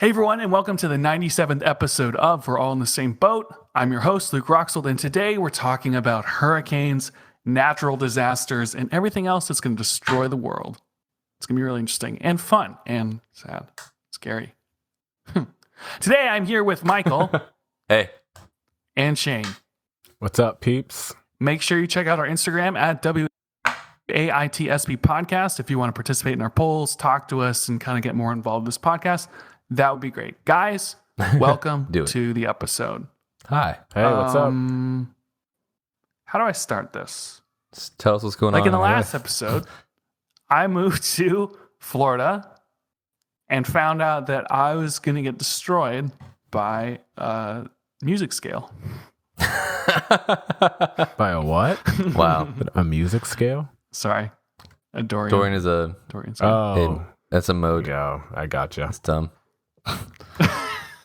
Hey everyone, and welcome to the 97th episode of We're All in the Same Boat. I'm your host, Luke Roxold, and today we're talking about hurricanes, natural disasters, and everything else that's going to destroy the world. It's going to be really interesting and fun and sad, scary. Today I'm here with Michael. Hey. And Shane. What's up, peeps? Make sure you check out our Instagram at WAITSB Podcast if you want to participate in our polls, talk to us, and kind of get more involved in this podcast. That would be great. Guys, welcome to the episode. Hi. Hey, what's up? How do I start this? Just tell us what's going on. Like in the last episode, I moved to Florida and found out that I was going to get destroyed by a music scale. By a what? Wow. A music scale? Sorry. A Dorian. Dorian is a... Dorian scale. Oh. That's a mode. Yo, I gotcha. That's dumb.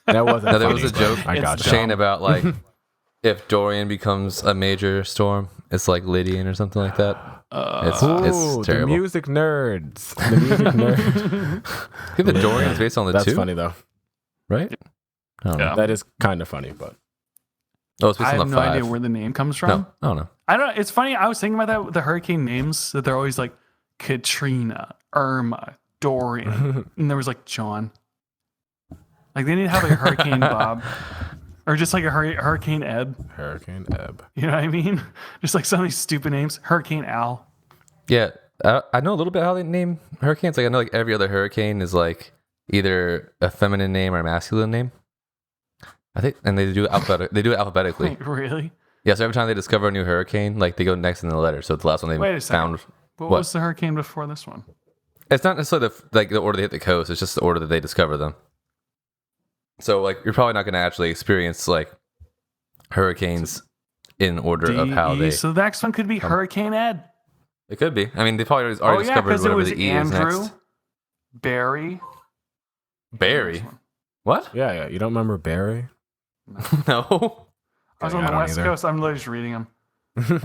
That wasn't No, there funny, was a joke, I gotcha. Shane, about like if Dorian becomes a major storm, it's like Lydian or something like that. It's Ooh, terrible. the music nerds. The music nerds. I think the Dorian is based on the That's two. funny, though. Right? I don't know. Yeah. That is kind of funny, but... Oh, it's based I on have the no five. idea where the name comes from. No, I don't know. I don't know. It's funny. I was thinking about that with the hurricane names, that they're always like Katrina, Irma, Dorian, and there was like John. Like they need to have like a Hurricane Bob, or just like a Hurricane Ed. Hurricane Ebb. You know what I mean? Just like some of these stupid names. Hurricane Al. Yeah, I know a little bit how they name hurricanes. Like I know like every other hurricane is like either a feminine name or a masculine name. I think, and they do it alphabetically. Like, really? Yeah, so every time they discover a new hurricane, like they go next in the letter. So it's the last one they Wait a second. found. What was the hurricane before this one? It's not necessarily the order they hit the coast. It's just the order that they discover them. So like you're probably not going to actually experience like hurricanes in order of how they. So the next one could be Hurricane Ed. It could be. I mean, they probably already discovered because it whatever was the E Andrew, is next. Barry. Barry. What? Yeah. You don't remember Barry? No. I was Yeah, on I the don't West either. Coast. I'm literally just reading them.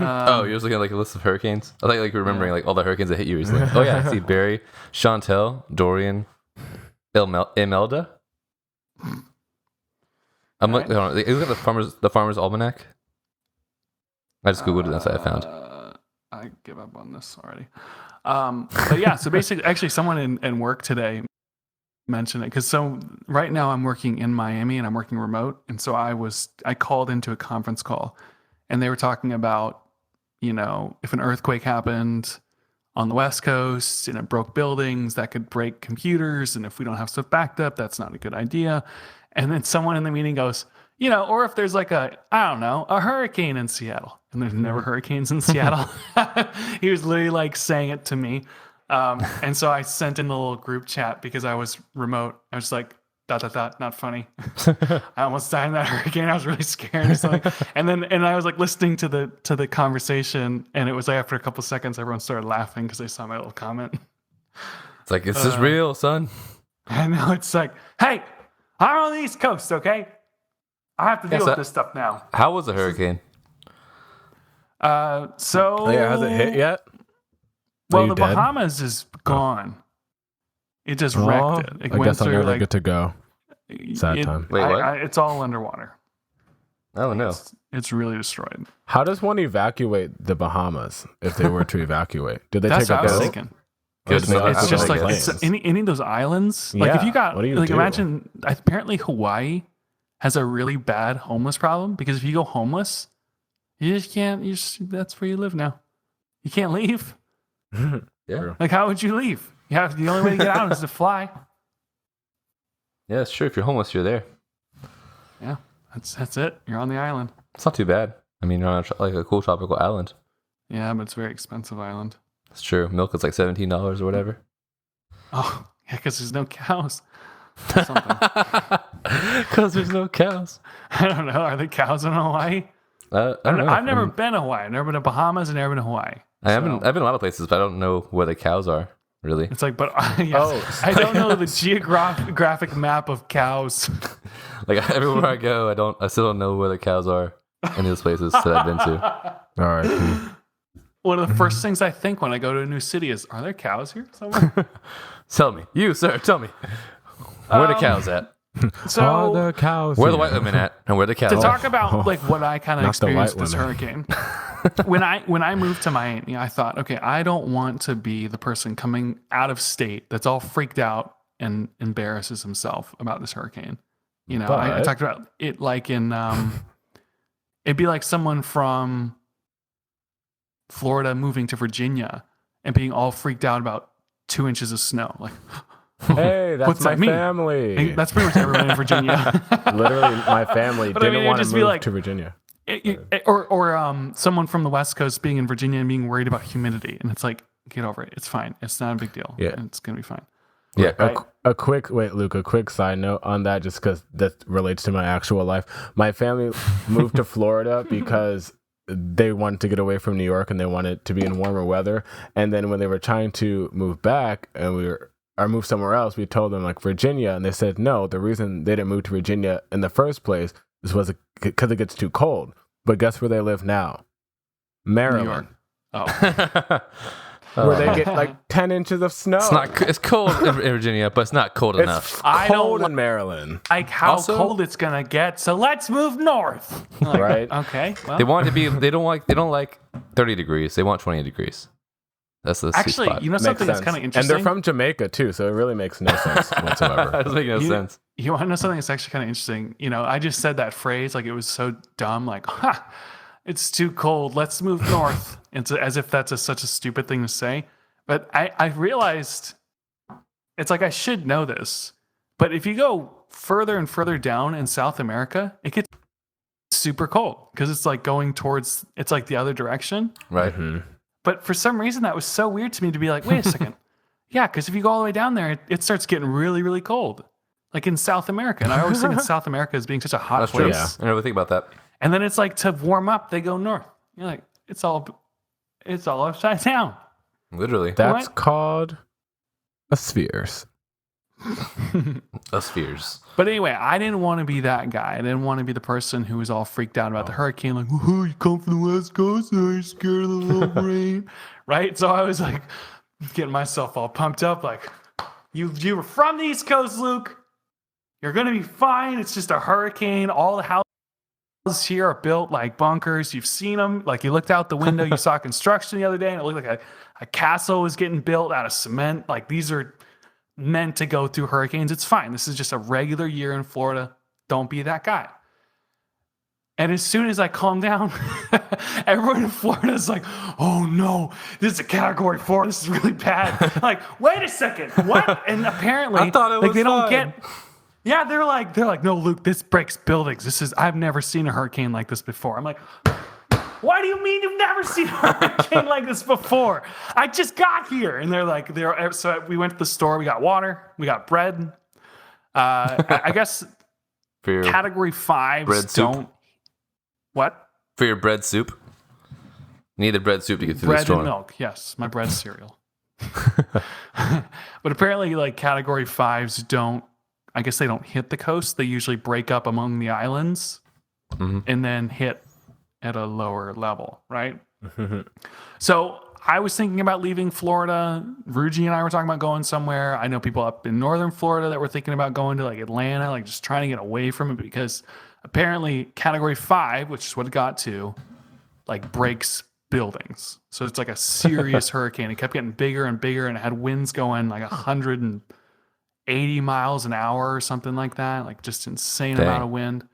Oh, you're just looking at like a list of hurricanes? I thought like you're remembering like all the hurricanes that hit you recently. Oh yeah, I see Barry, Chantel, Dorian, Imelda. I'm like, hold on, look at the farmer's almanac. I just googled it. That's what I found. I give up on this already. But yeah, so basically, actually, someone in work today mentioned it because so right now I'm working in Miami and I'm working remote, and so I called into a conference call, and they were talking about, you know, if an earthquake happened on the West Coast and it broke buildings, that could break computers, and if we don't have stuff backed up, that's not a good idea. And then someone in the meeting goes, you know, or if there's like a hurricane in Seattle, and there's never hurricanes in Seattle. He was literally like saying it to me. And so I sent in a little group chat because I was remote. I was like, ... not funny. I almost died in that hurricane. I was really scared. It's like, and I was like listening to the conversation, and it was like after a couple seconds, everyone started laughing because they saw my little comment. It's like, this is real, son. I know. It's like, hey, I'm on the East Coast, okay? I have to deal with this stuff now. How was the hurricane? So Oh, yeah, has it hit yet? Well, you the dead? Bahamas is gone. It just wrecked it. It I went guess I'll through never like get to go. Sad time. Wait, what? It's all underwater. Oh no. It's really destroyed. How does one evacuate the Bahamas if they were to evacuate? Did they That's take what a I was boat? thinking. Or It's, do they it's have, just like planes? it's any of those islands. Like if Yeah, you got what do you like do? imagine apparently Hawaii has a really bad homeless problem because if you go homeless, you just can't. That's where you live now. You can't leave. Yeah. Like how would you leave? The only way to get out is to fly. Yeah, it's true. If you're homeless, you're there. Yeah, that's it. You're on the island. It's not too bad. I mean, you're on like a cool tropical island. Yeah, but it's a very expensive island. It's true. Milk is like $17 or whatever. Oh, yeah, because there's no cows. Or something. Because there's no cows. I don't know. Are there cows in Hawaii? I don't know. I've never been to Hawaii. I've never been to Bahamas and never been to Hawaii. I've been a lot of places, but I don't know where the cows are. Really. It's like, but yes, I don't know the geographic map of cows. Like everywhere I go, I still don't know where the cows are in those places that I've been to. All right. One of the first things I think when I go to a new city is, are there cows here somewhere? Tell me, you sir, tell me, where the cows at? So All the cows. Where are the here. white women at? And where are the cattle? to talk about like what I kind of Not the white experienced this women. hurricane. When I moved to Miami, I thought, okay, I don't want to be the person coming out of state that's all freaked out and embarrasses himself about this hurricane. You know, I But- talked about it like in it'd be like someone from Florida moving to Virginia and being all freaked out about 2 inches of snow. Like, Hey, that's What's my that mean? family. that's pretty much everyone in Virginia. Literally, my family But I mean, didn't it'd want to just be move like- to Virginia. Or someone from the West Coast being in Virginia and being worried about humidity, and it's like, get over it. It's fine. It's not a big deal. Yeah. And it's gonna be fine. Yeah. Right? A quick side note on that, just because that relates to my actual life. My family moved to Florida because they wanted to get away from New York and they wanted to be in warmer weather. And then when they were trying to move back or move somewhere else, we told them like Virginia, and they said no. The reason they didn't move to Virginia in the first place was because it gets too cold. But guess where they live now? New Maryland, York. Oh, where they get like 10 inches of snow. It's cold in Virginia, but it's not cold enough. It's I don't cold li- in Maryland, like how Also- cold it's gonna get. So let's move north. Like, right? Okay. Well, They want it to be. They don't like 30 degrees. They want 20 degrees. That's the sweet actually, spot. you know Makes something that's sense. kind of And interesting. they're from Jamaica too, so it really makes no sense whatsoever. That doesn't make no sense. You want to know something that's actually kind of interesting? You know, I just said that phrase like it was so dumb, like, ha, it's too cold. Let's move north. It's as if that's such a stupid thing to say. But I realized it's like I should know this. But if you go further and further down in South America, it gets super cold because it's like going towards, it's like the other direction. Right. Mhm. But for some reason, that was so weird to me to be like, wait a second. Yeah, because if you go all the way down there, it starts getting really, really cold. Like in South America. And I always think of South America as being such a hot That's true. place. I never think about that. And then it's like to warm up, they go north. You're like, it's all upside down. Literally. That's What? called a spheres. Us fears. But anyway, I didn't want to be that guy. I didn't want to be the person who was all freaked out about the hurricane. Like, oh, you come from the West Coast, and you're scared of the little rain, right? So I was like, getting myself all pumped up. Like, you were from the East Coast, Luke. You're gonna be fine. It's just a hurricane. All the houses here are built like bunkers. You've seen them. Like you looked out the window, you saw construction the other day, and it looked like a castle was getting built out of cement. Like these are meant to go through hurricanes. It's fine. This is just a regular year in Florida. Don't be that guy. And as soon as I calm down, everyone in Florida is like, oh no, this is a category 4. This is really bad. Like, wait a second. What? And apparently, I thought it like was they don't fine. get. Yeah, they're like, no, Luke, this breaks buildings. I've never seen a hurricane like this before. I'm like, why do you mean you've never seen a hurricane like this before? I just got here. And they're like, so we went to the store. We got water. We got bread. I guess For your, category 5s bread soup? don't. What? for your bread soup. You need the bread soup to get through the Bread storm. and milk. Yes, my bread cereal. But apparently, like category 5s don't. I guess they don't hit the coast. They usually break up among the islands Mhm. and then hit at a lower level, right? So I was thinking about leaving Florida. Ruji and I were talking about going somewhere. I know people up in northern Florida that were thinking about going to like Atlanta, like just trying to get away from it because apparently category 5, which is what it got to, like breaks buildings. So it's like a serious hurricane. It kept getting bigger and bigger and it had winds going like 180 miles an hour or something like that. Like just insane Dang. amount of wind.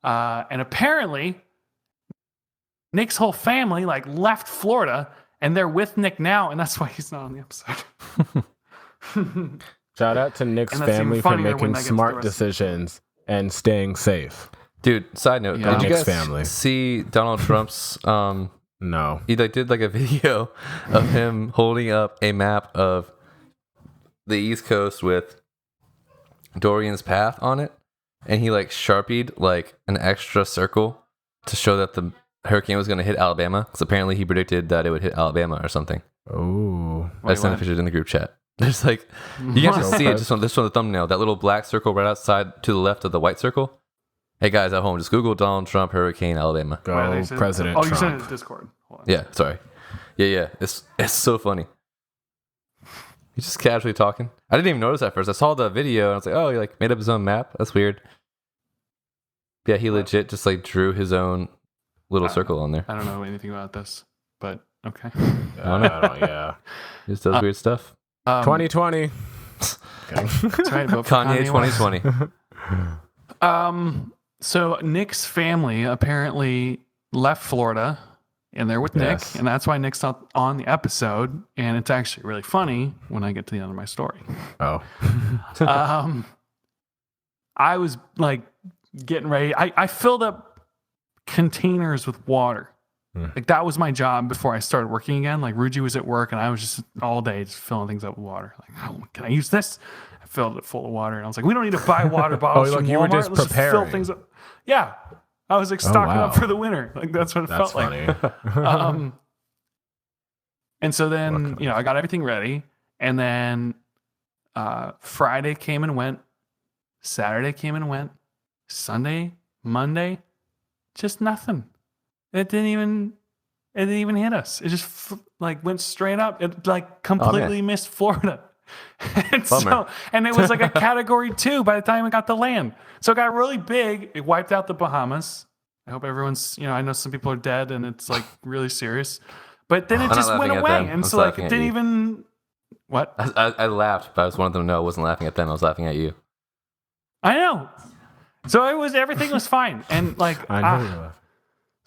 And apparently Nick's whole family like left Florida and they're with Nick now. And that's why he's not on the episode. Shout out to Nick's And that's even family for funnier when making that gets the smart rest. decisions and staying safe. Dude, side note, Yeah. did you Nick's guys family. see Donald Trump's No. he like did like a video of him holding up a map of the East Coast with Dorian's path on it, and he like sharpied like an extra circle to show that the hurricane was going to hit Alabama, because apparently he predicted that it would hit Alabama or something. Oh. I sent a what? picture in the group chat. There's like you can actually What? see it just on this one, the thumbnail, that little black circle right outside to the left of the white circle. Hey guys at home, just Google Donald Trump hurricane Alabama. Go Why they said- President Oh, Trump. you sent it to Discord. Hold on. Yeah, sorry. Yeah, it's so funny. He's just casually talking. I didn't even notice at first. I saw the video and I was like, oh, he like made up his own map. That's weird. Yeah, he legit just like drew his own little circle on there. I don't know anything about this, but okay. Yeah. He just does weird stuff. 2020. That's right. Vote for Kanye West. 2020. So Nick's family apparently left Florida, and they're with Nick, Yes. and that's why Nick's not on the episode. And it's actually really funny when I get to the end of my story. Oh. I was like getting ready. I filled up containers with water. Like that was my job before I started working again. Like Ruji was at work, and I was just all day just filling things up with water. Like, oh, can I use this? I filled it full of water, and I was like, we don't need to buy water bottles from you were Walmart. just Let's preparing. fill things up. Yeah, I was like stocking wow. up for the winter. Like that's what it That's felt funny. like. And so then I got everything ready, and then Friday came and went. Saturday came and went. Sunday, Monday, just nothing. It didn't even hit us. It just like went straight up. It like completely missed Florida. And it was like a category 2 by the time it got to land. So it got really big. It wiped out the Bahamas. I hope everyone's, I know some people are dead and it's like really serious. But then it just went away. And so like it didn't even what? I laughed, but I just wanted them to know I wasn't laughing at them. I was laughing at you. I know. So everything was fine. And like I know you laugh.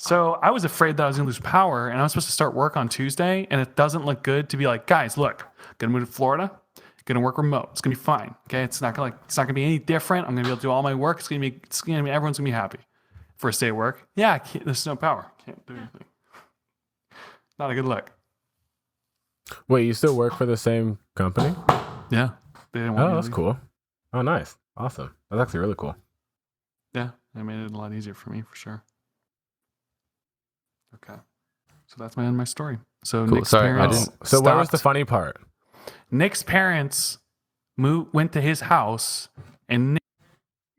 So I was afraid that I was going to lose power, and I was supposed to start work on Tuesday, and it doesn't look good to be like, guys, look, going to move to Florida, going to work remote. It's going to be fine. Okay, it's not going to be any different. I'm going to be able to do all my work. It's going to be everyone's going to be happy. First day of work, there's no power. Can't do anything. Not a good look. Wait, you still work for the same company? Yeah, they didn't want me to that's leave. cool. Oh, nice. Awesome. That's actually really cool. Yeah, it made it a lot easier for me for sure. Okay, so that's my story. So Cool. Nick's Sorry, I parents. didn't- So what was the stopped. funny part? Nick's parents went to his house, and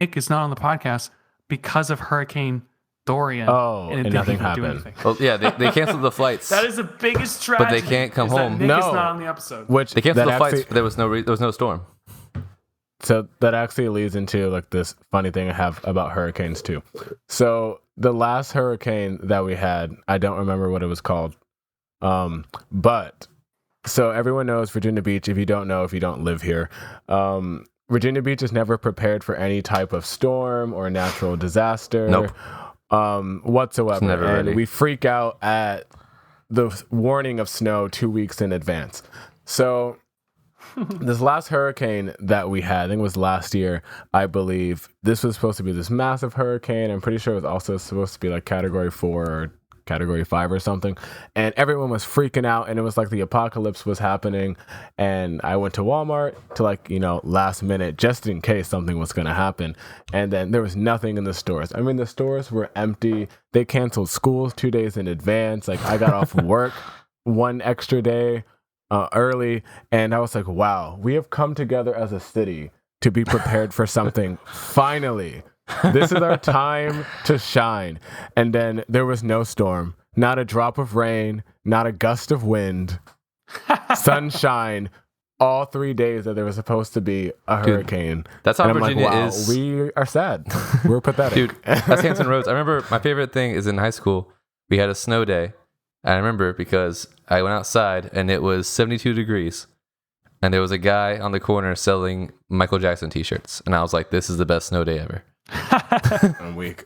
Nick is not on the podcast because of Hurricane Dorian. Oh, it and didn't nothing even do happened. anything. Well, yeah, they canceled the flights. That is the biggest tragedy. But they can't come is that home. Nick is No. not on the episode. Which They canceled that the flights. actually- There was no storm. So that actually leads into like this funny thing I have about hurricanes too. So the last hurricane that we had, I don't remember what it was called. But so everyone knows Virginia Beach. If you don't know, if you don't live here, Virginia Beach is never prepared for any type of storm or natural disaster. Nope. Whatsoever. It's never and ready. we freak out at the warning of snow 2 weeks in advance. So this last hurricane that we had, I think it was last year, I believe, this was supposed to be this massive hurricane. I'm pretty sure it was also supposed to be like category 4 or category 5 or something. And everyone was freaking out, and it was like the apocalypse was happening. And I went to Walmart to last minute, just in case something was going to happen. And then there was nothing in the stores. I mean, the stores were empty. They canceled schools 2 days in advance. Like I got off work one extra day early, and I was like, wow, we have come together as a city to be prepared for something. Finally, this is our time to shine. And then there was no storm, not a drop of rain, not a gust of wind, sunshine, all 3 days that there was supposed to be a hurricane. That's how And I'm Virginia like, wow, is. we are sad. We're pathetic. Dude, that's Hampton Roads. I remember my favorite thing is in high school, we had a snow day. I remember because I went outside and it was 72 degrees and there was a guy on the corner selling Michael Jackson t-shirts. And I was like, this is the best snow day ever. I'm weak.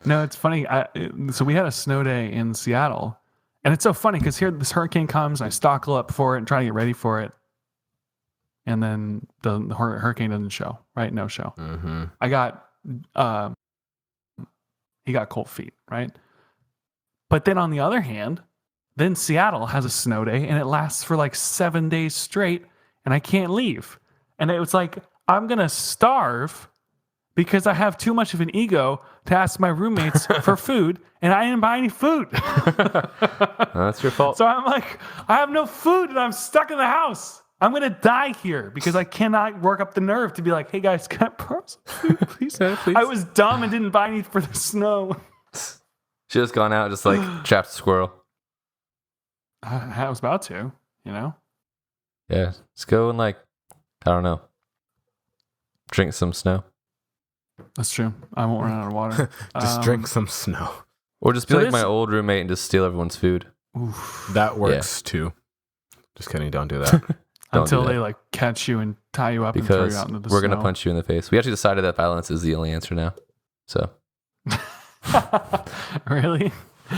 No, it's funny. So we had a snow day in Seattle, and it's so funny because here this hurricane comes, I stock up for it and try to get ready for it, and then the hurricane doesn't show. Right? No show. Mm-hmm. I got he got cold feet, right? But then on the other hand, then Seattle has a snow day and it lasts for like 7 days straight and I can't leave. And it was like, I'm going to starve because I have too much of an ego to ask my roommates for food and I didn't buy any food. That's your fault. So I'm like, I have no food and I'm stuck in the house. I'm going to die here because I cannot work up the nerve to be like, hey guys, can I borrow some food, please? Please. I was dumb and didn't buy any for the snow. She just gone out, just like trapped a squirrel. I was about to, Yeah, let's go and like, I don't know, drink some snow. That's true. I won't run out of water. Just drink some snow. Or just be So like this- my old roommate and just steal everyone's food. Oof. That works too. Just kidding. Don't do that. Don't Until do that. they like catch you and tie you up and throw Because you out into the we're going to snow. punch you in the face. We actually decided that violence is the only answer now. So, Really?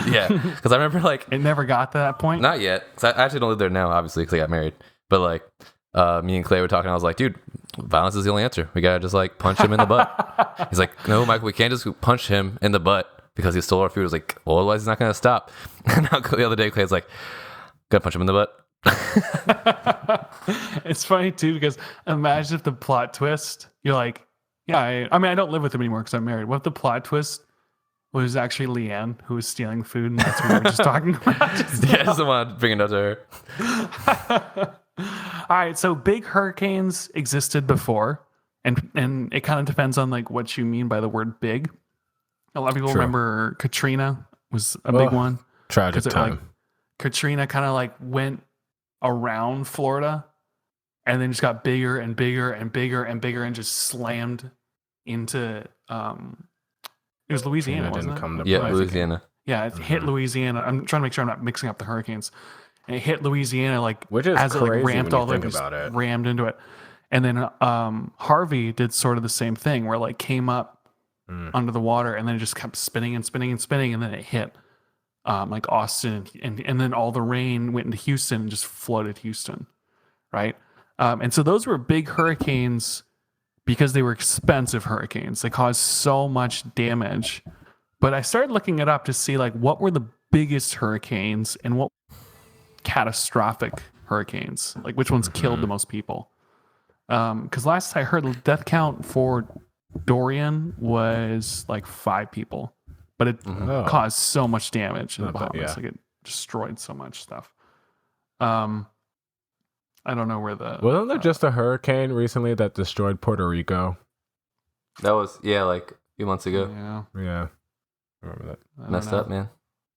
yeah. Because I remember like, It never got to that point. not yet. Because I actually don't live there now, obviously, because I got married. But like, me and Clay were talking. I was like, dude, violence is the only answer. We got to just like punch him in the butt. He's like, no, Michael, we can't just punch him in the butt because he stole our food. I was like, well, otherwise he's not going to stop. And now the other day, Clay's like, gotta punch him in the butt. It's funny too because imagine if the plot twist, you're like, yeah, I mean, I don't live with him anymore because I'm married. What if the plot twist was actually Leanne who was stealing food and that's what we were just talking about? Yeah, I just don't want to bring it up to her. All right, so big hurricanes existed before, and it kind of depends on like what you mean by the word big. A lot of people True. remember Katrina was a big Ugh. one. Tragic 'Cause it, time. like, Katrina kind of like went around Florida and then just got bigger and bigger and bigger and bigger and just slammed into it was Louisiana, Katrina wasn't didn't it? come to Yeah, play. Louisiana. Yeah, it hit Louisiana. I'm trying to make sure I'm not mixing up the hurricanes. And it hit Louisiana like Which is as it like crazy ramped when all you the way, think just about it. rammed into it. And then Harvey did sort of the same thing where it like came up under the water and then it just kept spinning and spinning and spinning and then it hit like Austin and then all the rain went into Houston and just flooded Houston, right? And so those were big hurricanes because they were expensive hurricanes. They caused so much damage. But I started looking it up to see like what were the biggest hurricanes and what catastrophic hurricanes, like which ones killed the most people. Because last I heard the death count for Dorian was like 5 people, but it Oh. caused so much damage in the Not bad, Bahamas. yeah. Like it destroyed so much stuff. I don't know where the Wasn't there just a hurricane recently that destroyed Puerto Rico? That was, yeah, like a few months ago. yeah, Yeah. I remember that. I don't Messed know. up, man.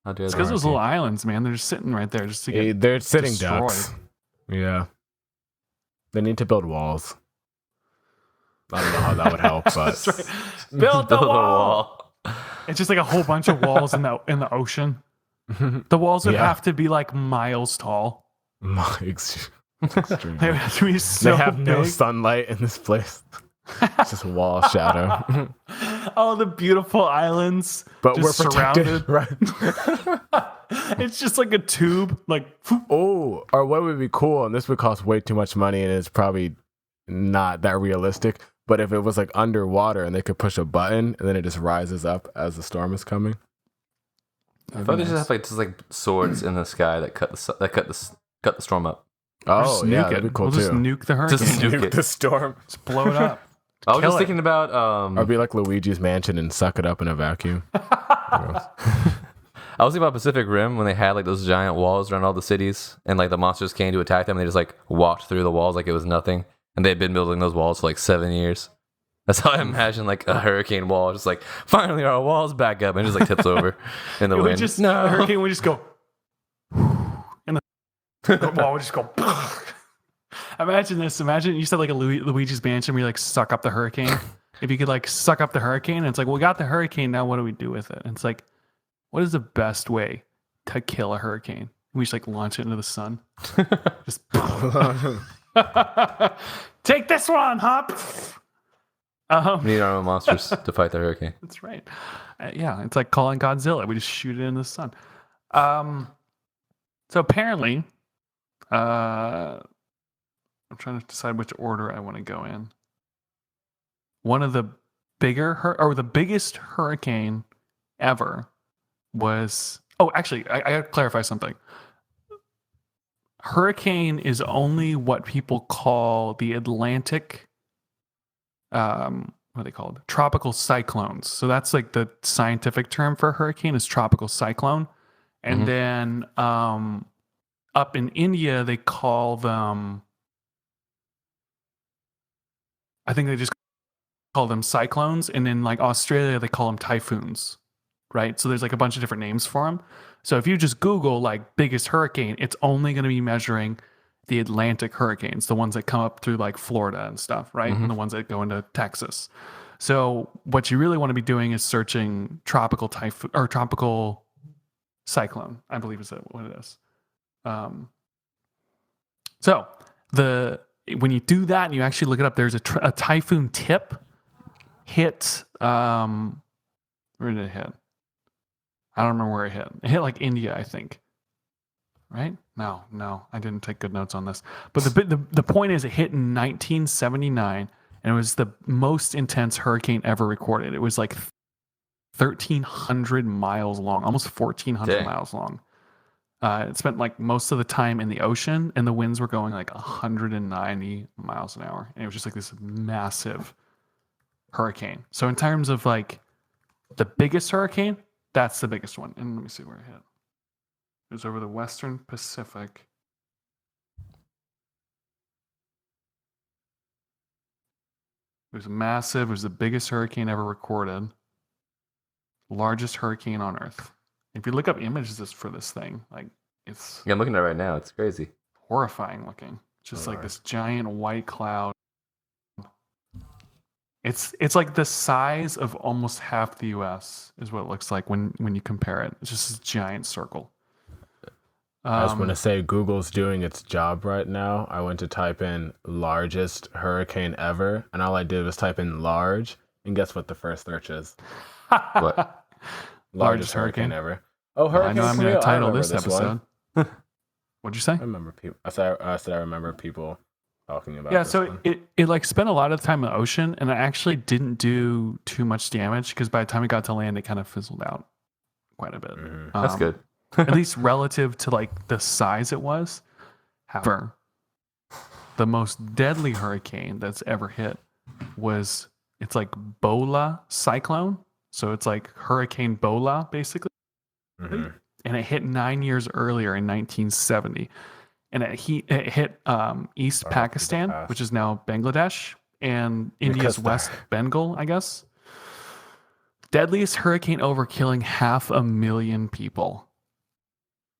How dare It's they? because those little islands, man. They're just sitting right there just to get Hey, they're sitting destroyed. ducks. Yeah. They need to build walls. I don't know how that would help, but That's right. Build the Build a wall. It's just like a whole bunch of walls in the ocean. The walls would Yeah. have to be like miles tall. Extreme. They would have to be so They have no big. sunlight in this place. It's just wall shadow. Oh, the beautiful islands. But just we're protected, surrounded. right? It's just like a tube, like Oh, or what would be cool, and this would cost way too much money, and it's probably not that realistic. But if it was like underwater and they could push a button and then it just rises up as the storm is coming. I thought they just have like swords in the sky that cut the storm up. we'll Oh, just yeah, nuke that'd it. be cool We'll too. just nuke the hurricane. Just nuke it. the storm. Just blow it up. I was Kill just it. thinking about Or be like Luigi's Mansion and suck it up in a vacuum. I was thinking about Pacific Rim when they had like those giant walls around all the cities and like the monsters came to attack them and they just like walked through the walls like it was nothing. And they had been building those walls for like 7 years. That's how I imagine like a hurricane wall, just like finally our wall's back up and it just like tips over in the It would wind. just the hurricane would just go, and the wall would just go. Imagine this. Imagine you said like a Luigi's Mansion where you like suck up the hurricane. If you could like suck up the hurricane, and it's like, well, we got the hurricane. Now what do we do with it? And it's like, what is the best way to kill a hurricane? We just like launch it into the sun. Just take this one, Hop. We need our own monsters to fight the hurricane. That's right. Yeah, it's like calling Godzilla. We just shoot it in the sun. So apparently, I'm trying to decide which order I want to go in. One of the the biggest hurricane ever was. Oh, actually, I got to clarify something. Hurricane is only what people call the Atlantic. What are they called? Tropical cyclones. So that's like the scientific term for a hurricane is tropical cyclone. And then up in India, they call them, I think they just call them cyclones. And in like Australia, they call them typhoons, right? So there's like a bunch of different names for them. So if you just Google like biggest hurricane, it's only going to be measuring the Atlantic hurricanes, the ones that come up through like Florida and stuff, right? And the ones that go into Texas. So what you really want to be doing is searching tropical typhoon or tropical cyclone, I believe is what it is. So when you do that and you actually look it up, there's a typhoon tip hit. Where did it hit? I don't remember where it hit. It hit like India, I think. Right? No, I didn't take good notes on this. But the point is, it hit in 1979, and it was the most intense hurricane ever recorded. It was like 1,300 miles long, almost 1,400 miles long. It spent like most of the time in the ocean, and the winds were going like 190 miles an hour, and it was just like this massive hurricane. So in terms of like the biggest hurricane, that's the biggest one. And let me see where it hit. It was over the Western Pacific. It was massive. It was the biggest hurricane ever recorded. Largest hurricane on Earth. If you look up images for this thing, like it's I'm looking at it right now. It's crazy. Horrifying looking. Just like this giant white cloud. It's like the size of almost half the US is what it looks like when you compare it. It's just this giant circle. I just want to say Google's doing its job right now. I went to type in largest hurricane ever, and all I did was type in large, and guess what the first search is? What? Largest hurricane ever. Oh, hurricane! I know I'm going to title this one. episode. What'd you say? I remember people. I said I remember people talking about. Yeah, this so one. it like spent a lot of time in the ocean, and it actually didn't do too much damage because by the time it got to land, it kind of fizzled out quite a bit. That's good. At least relative to like the size it was. However, the most deadly hurricane that's ever hit it's like Bola cyclone. So it's like Hurricane Bola basically. And it hit 9 years earlier in 1970. And it hit East Pakistan, which is now Bangladesh, and India's West Bengal, I guess. Deadliest hurricane ever, killing 500,000 people.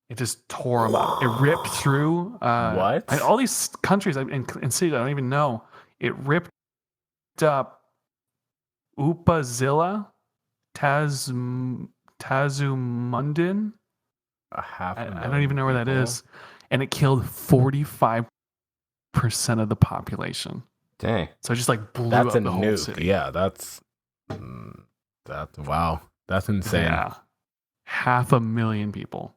It just tore them up. It ripped through all these countries and cities I don't even know. It ripped up Upazila, Tazumundin. I don't even know where that is. And it killed 45% of the population. Dang. So it just like blew up the whole city. Yeah, that's wow. That's insane. Yeah. 500,000 people.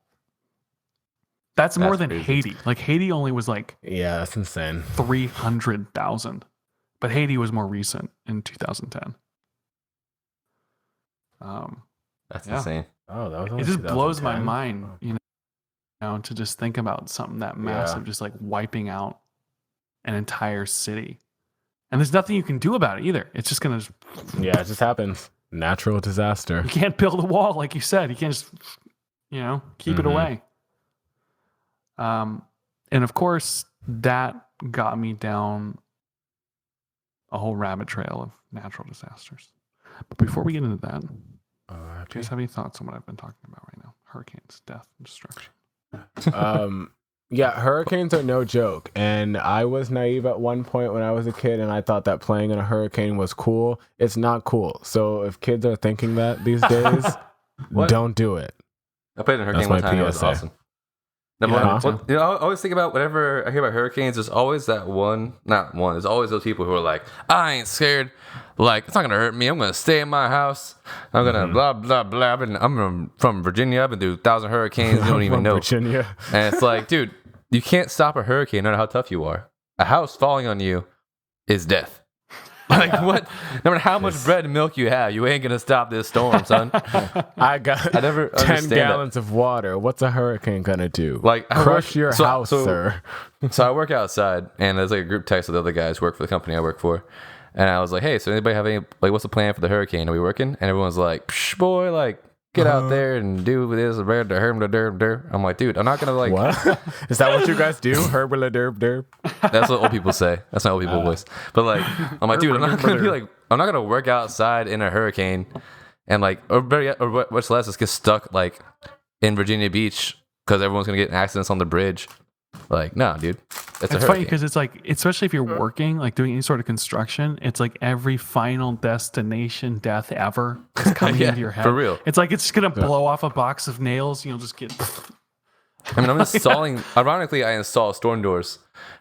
That's more than crazy. Haiti. Like Haiti only was like that's insane. 300,000. But Haiti was more recent in 2010. That's insane. Oh, that was only it just blows my 2010? mind, to just think about something that massive just like wiping out an entire city. And there's nothing you can do about it either. It's just going to Yeah, it just happens. Natural disaster. You can't build a wall like you said. You can't just keep it away. And of course, that got me down a whole rabbit trail of natural disasters. But before we get into that, do you guys have any thoughts on what I've been talking about right now? Hurricanes, death, and destruction. Yeah, hurricanes are no joke. And I was naive at one point when I was a kid, and I thought that playing in a hurricane was cool. It's not cool. So if kids are thinking that these days, don't do it. I played in a hurricane one time. It was awesome. I always think about whenever I hear about hurricanes, there's always that there's always those people who are like, I ain't scared. Like, it's not going to hurt me. I'm going to stay in my house. I'm going to blah, blah, blah. And I'm from Virginia. I've been through 1,000 hurricanes. You don't even know. Virginia. And it's like, dude, you can't stop a hurricane no matter how tough you are. A house falling on you is death. Like, what? No matter how much bread and milk you have, you ain't going to stop this storm, son. I never 10 gallons of water. What's a hurricane going to do? Like, crush your house, sir. So I work outside, and there's like a group text with other guys who work for the company I work for. And I was like, hey, so anybody have any, like, what's the plan for the hurricane? Are we working? And everyone's like, psh, boy, like, get out there and do this. I'm like, dude, I'm not going to, like. What? Is that what you guys do? Herbala derb derb? That's what old people say. That's not old people voice. But, like, I'm like, dude, I'm not going to be like, I'm not going to work outside in a hurricane and, like, or what's less is get stuck, like, in Virginia Beach because everyone's going to get in accidents on the bridge. Like, no, dude. It's funny because it's like, especially if you're working, like doing any sort of construction, it's like every final destination death ever is coming into your head. For real. It's like it's gonna blow off a box of nails. You'll just get. I mean, I'm installing. Ironically, I install storm doors,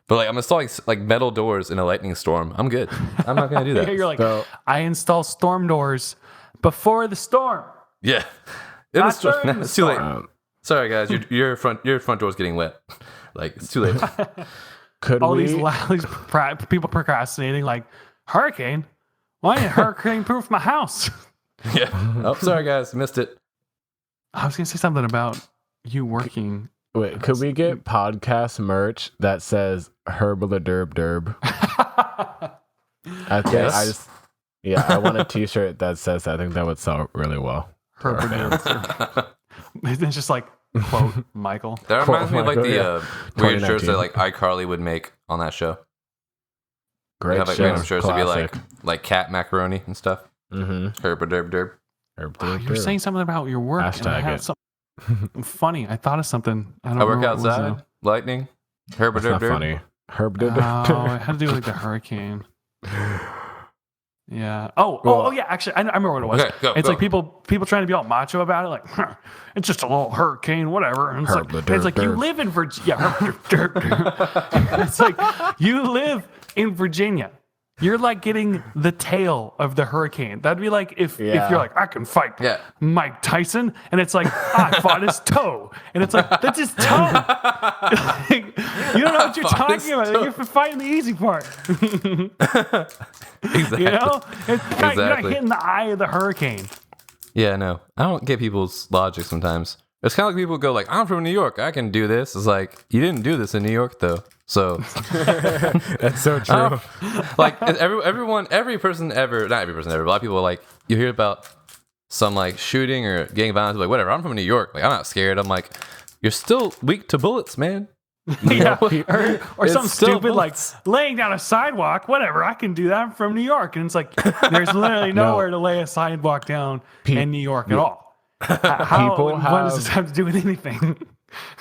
but like I'm installing like metal doors in a lightning storm. I'm good. I'm not gonna do that. You're like, I install storm doors before the storm. Yeah, Not during the it's too late. storm. Sorry, guys, your front door's getting wet. Like it's too late. Could All we? these people procrastinating, like hurricane. Why didn't hurricane proof my house? Yeah. Oh, sorry, guys, missed it. I was gonna say something about you working. Wait, could we get podcast merch that says "Herbala Derb Derb"? I think Yes. I want a T-shirt that says that. I think that would sell really well. It's just like quote Michael. That reminds me of like Michael, the weird shirts 2019. that like iCarly would make on that show. They Great have like show. random shirts that be Classic. like cat macaroni and stuff. Mm-hmm. Herb derb derb. Oh, you were saying something about your work. And I Hashtag had it. something funny. I thought of something. I don't I work know what it was, outside. Lightning. Herb That's derb not derb. funny. Herb though. Derb Derb. Oh, it had to do with like the hurricane. Yeah. Oh, yeah. Actually, I remember what it was. Okay, go, It's go. like people trying to be all macho about it, like "Huh, it's just a little hurricane, whatever. And it's Herb like, the it's like you derp. live in Virginia. Yeah, it's like you live in Virginia. You're like getting the tail of the hurricane. That'd be like if Yeah. you're like, I can fight Yeah. Mike Tyson, and it's like I fought his toe, and it's like that's his toe. Like, you don't know what you're fought his talking about. toe. You're fighting the easy part. Exactly. You know, you're not Exactly. hitting the eye of the hurricane. Yeah, no. I don't get people's logic sometimes. It's kind of like people go like, I'm from New York. I can do this. It's like, you didn't do this in New York, though. So, That's so true. like, every person ever, not every person ever, but a lot of people, like, you hear about some, like, shooting or gang violence, like, whatever. I'm from New York. Like, I'm not scared. I'm like, you're still weak to bullets, man. Yeah, or It's something still stupid like bullets. laying down a sidewalk. Whatever, I can do that. I'm from New York, and it's like there's literally nowhere to lay a sidewalk down in New York at all. People what have- does this have to do with anything?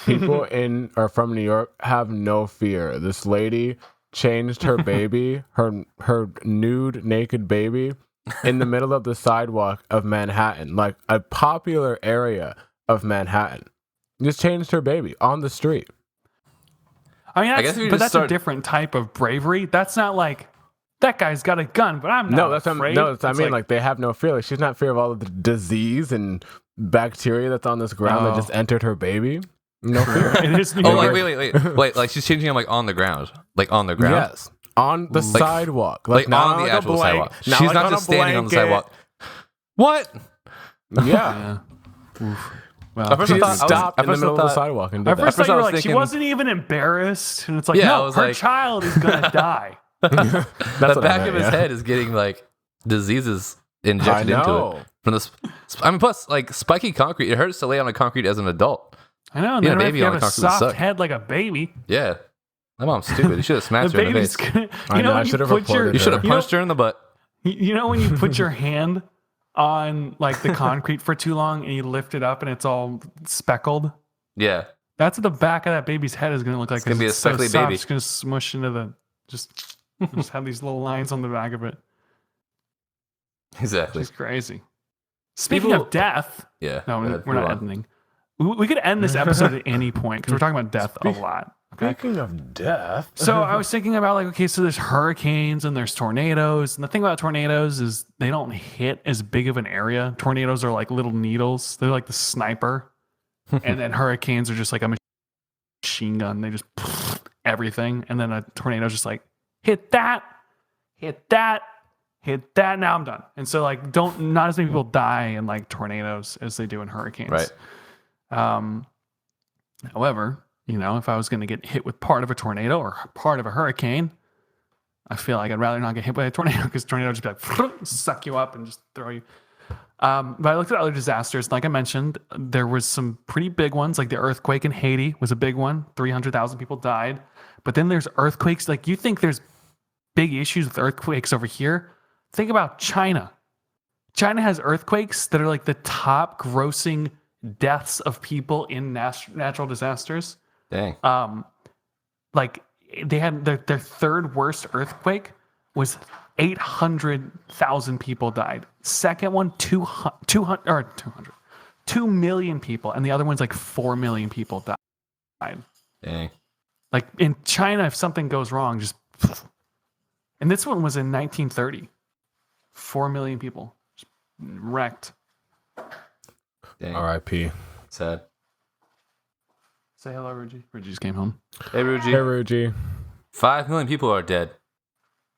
People in or from New York have no fear. This lady changed her baby, her nude, naked baby, in the middle of the sidewalk of Manhattan, like a popular area of Manhattan. Just changed her baby on the street. I mean, guess if you but just that's start- a different type of bravery. That's not like that guy's got a gun, but I'm not No, that's afraid. no. I It's mean, like they have no fear. Like she's not fear of all of the disease and bacteria that's on this ground that Oh. just entered her baby. No fear. it is New Oh, York. like, wait. Like, she's changing them, like, on the ground. Like, on the ground. Yes, on the sidewalk, Like, not on the a actual sidewalk. not She's like not on a just standing on the blanket. sidewalk. What? Yeah, Yeah. Oof. Well, At first she I just thought- stopped at in the first I middle of the thought- sidewalk and did at that. first, first I I was was like, she thinking- wasn't even embarrassed, and it's like, Yeah, I no, was her like- child is gonna die. That's The what I back meant, of his yeah. head is getting, like, diseases I injected into know. it. From the, I mean, plus, like, spiky concrete, it hurts to lay on a concrete as an adult. I know. And Yeah, then if baby you on have the a concrete would soft suck. head like a baby, Yeah. My mom's stupid. You should have the smacked her in the baby's face. gonna. I You know, know, I when should have put your, reported You should have you know- punched her in the butt. You know when you put your hand on like the concrete for too long and you lift it up and it's all speckled? Yeah. That's what the back of that baby's head is going to look like. It's gonna be a so speckly soft, baby. It's going to smush into the just have these little lines on the back of it. Exactly. It's crazy. Speaking People- of death, Yeah. no, Go ahead, we're move not on. ending. We could end this episode at any point because we're talking about death a lot. Okay. Speaking of death, So I was thinking about like, okay, so there's hurricanes and there's tornadoes. And the thing about tornadoes is they don't hit as big of an area. Tornadoes are like little needles. They're like the sniper. And then hurricanes are just like a machine gun. They just everything. And then a tornado's just like, hit that, hit that, hit that. Now I'm done. And so like not as many people die in like tornadoes as they do in hurricanes. Right. However, you know, if I was going to get hit with part of a tornado or part of a hurricane, I feel like I'd rather not get hit by a tornado because tornado would just be like suck you up and just throw you. But I looked at other disasters. Like I mentioned, there was some pretty big ones, like the earthquake in Haiti was a big one. 300,000 people died. But then there's earthquakes. Like you think there's big issues with earthquakes over here. Think about China. China has earthquakes that are like the top grossing deaths of people in natural disasters. Dang. like they had their third worst earthquake was 800,000 people died. Second one, 2 million people. And the other one's like 4 million people died. Dang. Like in China, if something goes wrong, just. And this one was in 1930. 4 million people just wrecked. Dang. R.I.P. Sad. Say hello, Ruji. Ruji just came home. Hey, Ruji. Hey, Ruji. 5 million people are dead.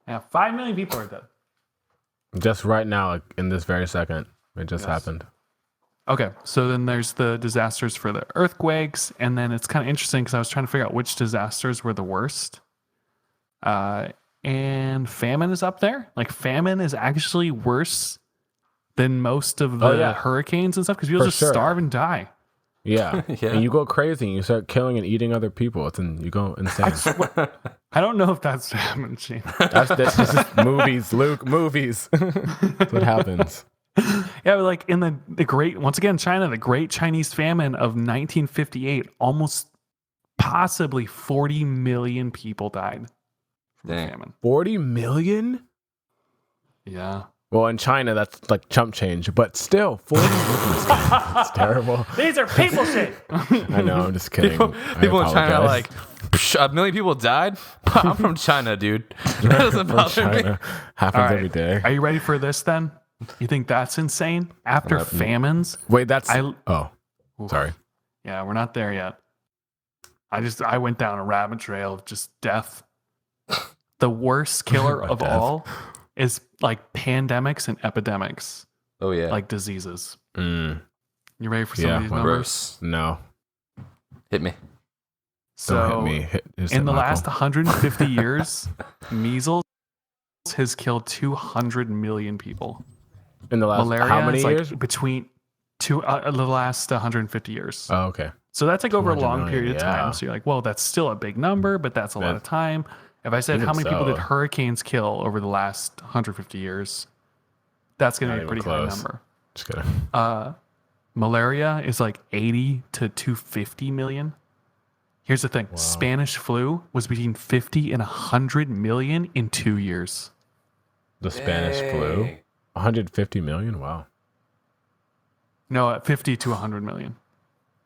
Yeah, 5 million people are dead. Just right now, like, in this very second, it just happened. Okay, so then there's the disasters for the earthquakes, and then it's kind of interesting because I was trying to figure out which disasters were the worst. And famine is up there. Like famine is actually worse than most of the hurricanes and stuff because people just starve and die. Yeah. Yeah. And you go crazy and you start killing and eating other people. You go insane. I don't know if that's famine, Shane. That's just movies, Luke. Movies. That's what happens. Yeah, but like in the great, once again, China, the Great Chinese Famine of 1958, almost possibly 40 million people died from famine. 40 million? Yeah. Well, in China, that's like chump change, but still, 40 million. It's terrible. These are people shit. I know, I'm just kidding. People in China are like, "Psh, 1 million people died? I'm from China, dude. That doesn't bother me. Happens every day. Are you ready for this then? You think that's insane? After famines? Wait, sorry. Yeah, we're not there yet. I went down a rabbit trail of just death. The worst killer of all is like pandemics and epidemics. Oh, yeah. Like diseases. Mm. You ready for some of these numbers? No. Hit me. So, Don't hit me. in the last 150 years, measles has killed 200 million people. In the last Malaria how many is years? like between the last 150 years. Oh, okay. So that's like over a long 200 period of time. So you're like, well, that's still a big number, but that's a lot of time. If I said how many people did hurricanes kill over the last 150 years, that's going to be a pretty high number. Just kidding. Malaria is like 80 to 250 million. Here's the thing. Wow. Spanish flu was between 50 and 100 million in 2 years. The Spanish flu? 150 million? Wow. No, 50 to 100 million.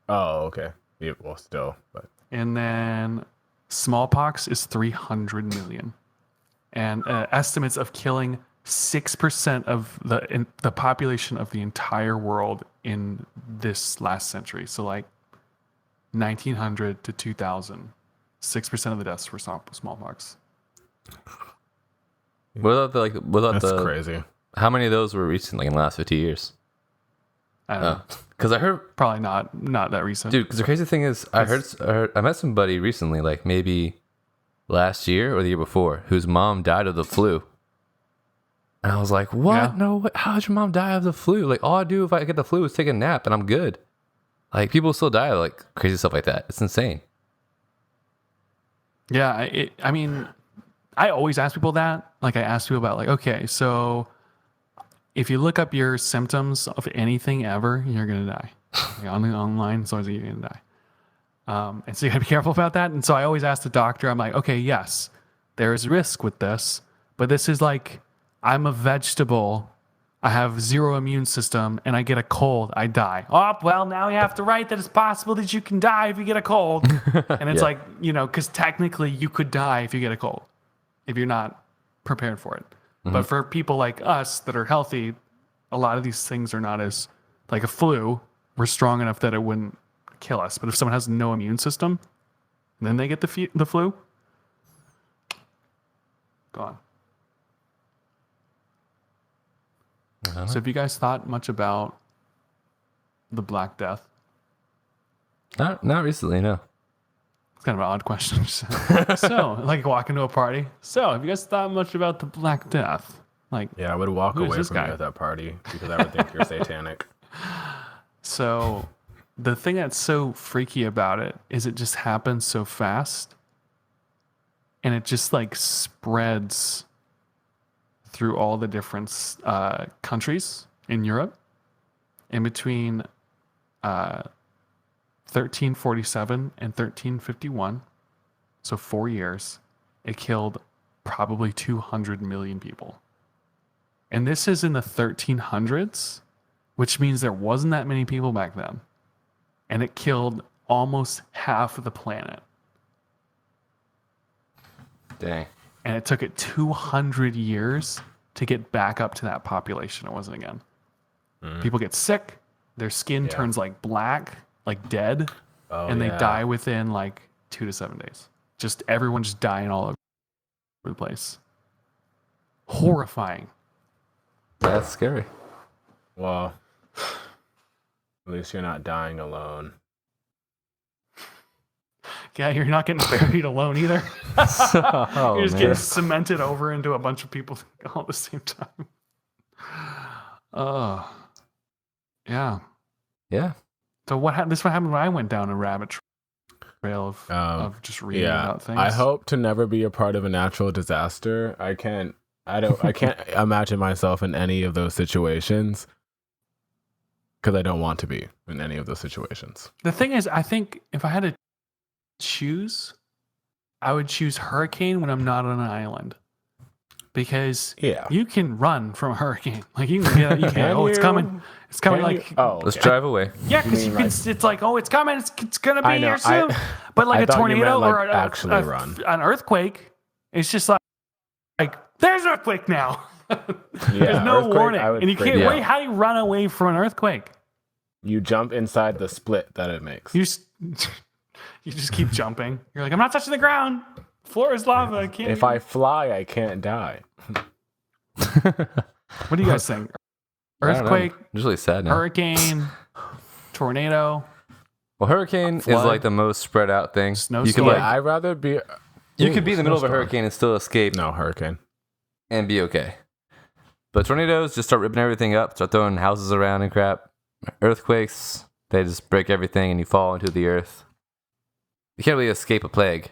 Oh, okay. Yeah, well, still. But. And then smallpox is 300 million. And estimates of killing 6% of the population of the entire world in this last century. So like 1900 to 2000, 6% of the deaths were smallpox. That's crazy. How many of those were recent, like in the last 50 years? I don't know. Because I heard probably not that recent. Dude, because the crazy thing is, I met somebody recently, like maybe last year or the year before, whose mom died of the flu. And I was like, what? Yeah. No, how'd your mom die of the flu? Like, all I do if I get the flu is take a nap and I'm good. Like, people still die of like crazy stuff like that. It's insane. Yeah, I mean, I always ask people that. Like, I ask people about like, okay, so if you look up your symptoms of anything ever, you're gonna die. Like, online, so you're gonna die. And so you gotta be careful about that. And so I always ask the doctor, I'm like, okay, yes, there is risk with this, but this is like, I'm a vegetable, I have zero immune system, and I get a cold, I die. Oh, well, now we have to write that it's possible that you can die if you get a cold. And it's like, because technically you could die if you get a cold, if you're not prepared for it. Mm-hmm. But for people like us that are healthy, a lot of these things are not as, like a flu, we're strong enough that it wouldn't kill us. But if someone has no immune system, then they get the flu, gone. So have you guys thought much about the Black Death? Not recently, no. It's kind of an odd question. So, like walk into a party. So, have you guys thought much about the Black Death? Like, yeah, I would walk away from you at that party because I would think you're satanic. So, the thing that's so freaky about it is it just happens so fast, and it just like spreads through all the different countries in Europe. In between 1347 and 1351, so 4 years, it killed probably 200 million people. And this is in the 1300s, which means there wasn't that many people back then. And it killed almost half of the planet. Dang. And it took it 200 years to get back up to that population it wasn't again. People get sick, their skin turns like black, like dead, and they die within like 2 to 7 days. Just everyone just dying all over the place. Horrifying. That's scary. Well, at least you're not dying alone. Yeah, you're not getting buried alone either. You're just getting cemented over into a bunch of people all at the same time. Yeah. Yeah. So what happened? This is what happened when I went down a rabbit trail of just reading about things. I hope to never be a part of a natural disaster. I can't imagine myself in any of those situations because I don't want to be in any of those situations. The thing is, I think if I had to choose, I would choose hurricane when I'm not on an island. Because you can run from a hurricane. Like you can get, it's coming. It's coming. Let's drive away. Yeah, because it's like, it's coming. It's gonna be here soon. But like a tornado or an earthquake, it's just like there's an earthquake now. There's no warning, and you can't wait. How do you run away from an earthquake? You jump inside the split that it makes. You just keep jumping. You're like, I'm not touching the ground. Floor is lava. I can't. If I fly, I can't die. What do you guys think? Earthquake, I'm just really sad now. Hurricane, tornado. Well, hurricane is like the most spread out thing. Snowstorm. I'd rather be. You could be in the middle of a hurricane and still escape. No, hurricane. And be okay. But tornadoes just start ripping everything up, start throwing houses around and crap. Earthquakes, they just break everything and you fall into the earth. You can't really escape a plague.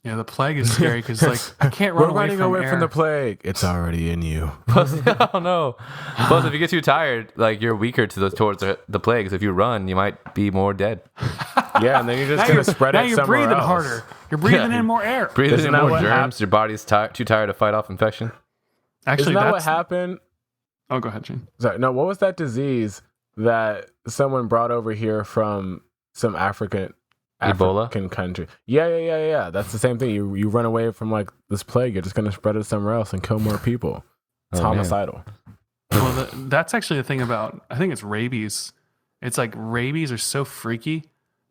Yeah, the plague is scary because I can't run away from the plague. It's already in you. Plus, oh no. Plus, if you get too tired, you're weaker towards the plague. So if you run, you might be more dead. Yeah, and then you're just going to spread it somewhere else. Now you're breathing harder. You're breathing in more air. Breathing in more germs. Your body's too tired to fight off infection. Actually, isn't that what happened? Oh, go ahead, Shayne. Sorry, no, what was that disease that someone brought over here from some African Ebola country? Yeah. That's the same thing. You run away from this plague, you're just going to spread it somewhere else and kill more people. It's homicidal. Well, that's actually the thing about, I think it's rabies. It's like rabies are so freaky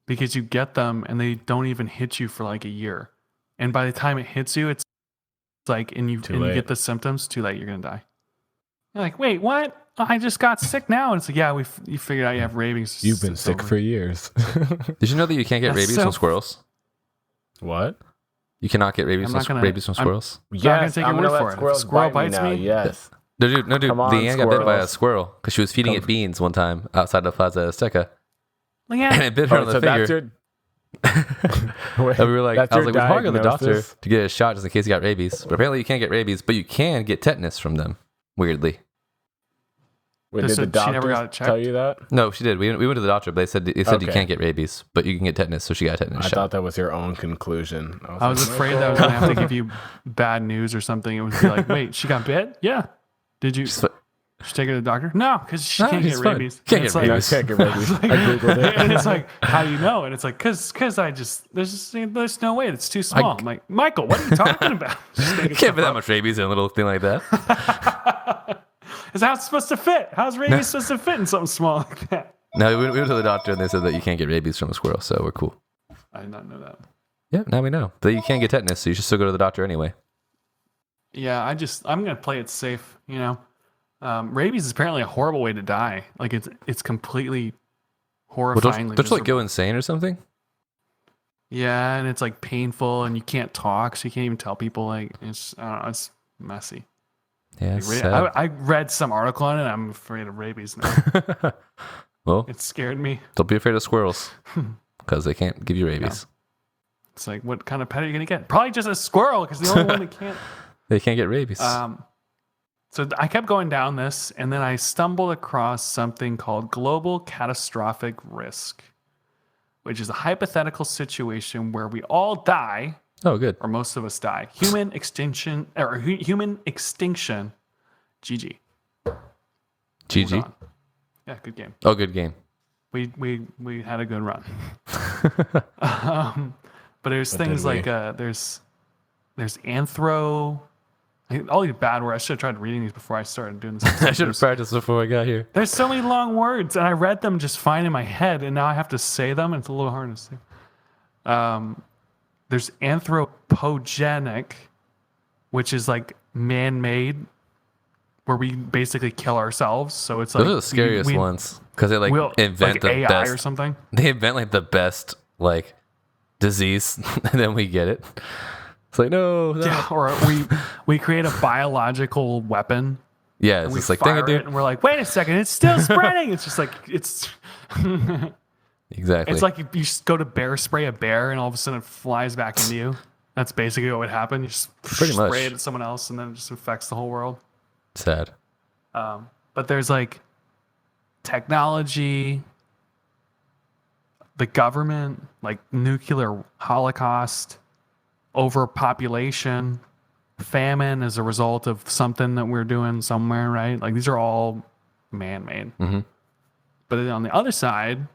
because you get them and they don't even hit you for like a year. And by the time it hits you, it's like, and you get the symptoms, too late, you're going to die. You're like, wait, what? Oh, I just got sick now. And it's like, yeah, you figured out you have rabies. You've been sick for years. Did you know that you can't get rabies from squirrels? What? You cannot get rabies from squirrels? Yes, I'm going to take your word for it. If a squirrel bites me? Yes. No, dude. Leanne got bit by a squirrel because she was feeding it beans one time outside the Plaza Azteca. Leanne. And it bit her on the finger. And we were like, I was like, we probably go to the doctor to get a shot just in case you got rabies. But apparently you can't get rabies, but you can get tetanus from them, weirdly. Wait, did the doctor tell you that? No, she did. We went to the doctor, but they said you can't get rabies, but you can get tetanus, so she got a tetanus shot. I thought that was your own conclusion. I was afraid that I was going to have to give you bad news or something. It would be like, wait, she got bit? Yeah. Did you take her to the doctor? No, because she can't get rabies. Can't get rabies. I Googled it. And it's like, how do you know? And it's like, because there's no way. It's too small. I'm like, Michael, what are you talking about? You can't put that much rabies in a little thing like that. Is how it's supposed to fit? How's rabies supposed to fit in something small like that? No, we went to the doctor and they said that you can't get rabies from a squirrel, so we're cool. I did not know that. Yeah, now we know. But you can't get tetanus, so you should still go to the doctor anyway. Yeah, I'm going to play it safe, rabies is apparently a horrible way to die. Like it's completely horrifyingly Well, don't you go insane or something? Yeah, and it's painful and you can't talk, so you can't even tell people. It's messy. Yeah, I read some article on it. I'm afraid of rabies now. Well, it scared me. Don't be afraid of squirrels because they can't give you rabies. Yeah. It's like, what kind of pet are you going to get? Probably just a squirrel because the only one that can't. They can't get rabies. So I kept going down this, and then I stumbled across something called global catastrophic risk. which is a hypothetical situation where we all die, Oh, good. or most of us die. Human extinction. GG. GG. Moved on. Yeah, good game. Oh, good game. We had a good run. But there's things like there's anthro. All these bad words. I should have tried reading these before I started doing this. I should have practiced before I got here. There's so many long words, and I read them just fine in my head, and now I have to say them, and it's a little hard to say. There's anthropogenic, which is like man-made, where we basically kill ourselves. So it's like Those are the scariest ones because they like invent like the AI best or something. They invent like the best like disease, and then we get it. It's like no. Yeah, or we create a biological weapon. Yeah, And it's we just like fire dang it, it, dude. and we're like, wait a second, it's still spreading. It's just like it's. Exactly. It's like you just go to bear spray a bear, and all of a sudden it flies back into you. That's basically what would happen. You just Pretty spray much. it at someone else, and then it just infects the whole world. Sad. But there's like technology, the government, like nuclear holocaust, overpopulation, famine as a result of something that we're doing somewhere, right? Like these are all man-made. Mm-hmm. But then on the other side,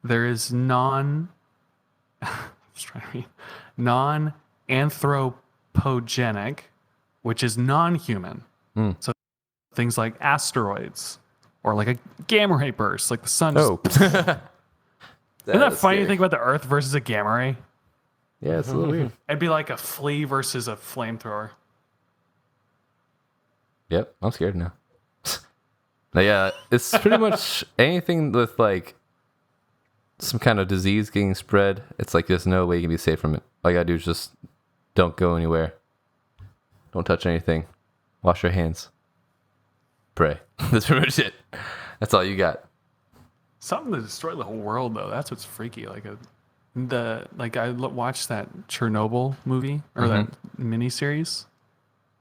there is non-anthropogenic, which is non-human. So things like asteroids or like a gamma ray burst, like the sun. Oh. Isn't that funny to think about the Earth versus a gamma ray? Yeah, it's a little weird. It'd be like a flea versus a flamethrower. Yep, I'm scared now. But yeah, it's pretty much anything with like some kind of disease getting spread. It's like there's no way you can be safe from it. All you gotta do is just don't go anywhere. Don't touch anything. Wash your hands. Pray. That's pretty much it. That's all you got. Something to destroy the whole world, though. That's what's freaky. I watched that Chernobyl movie or that miniseries,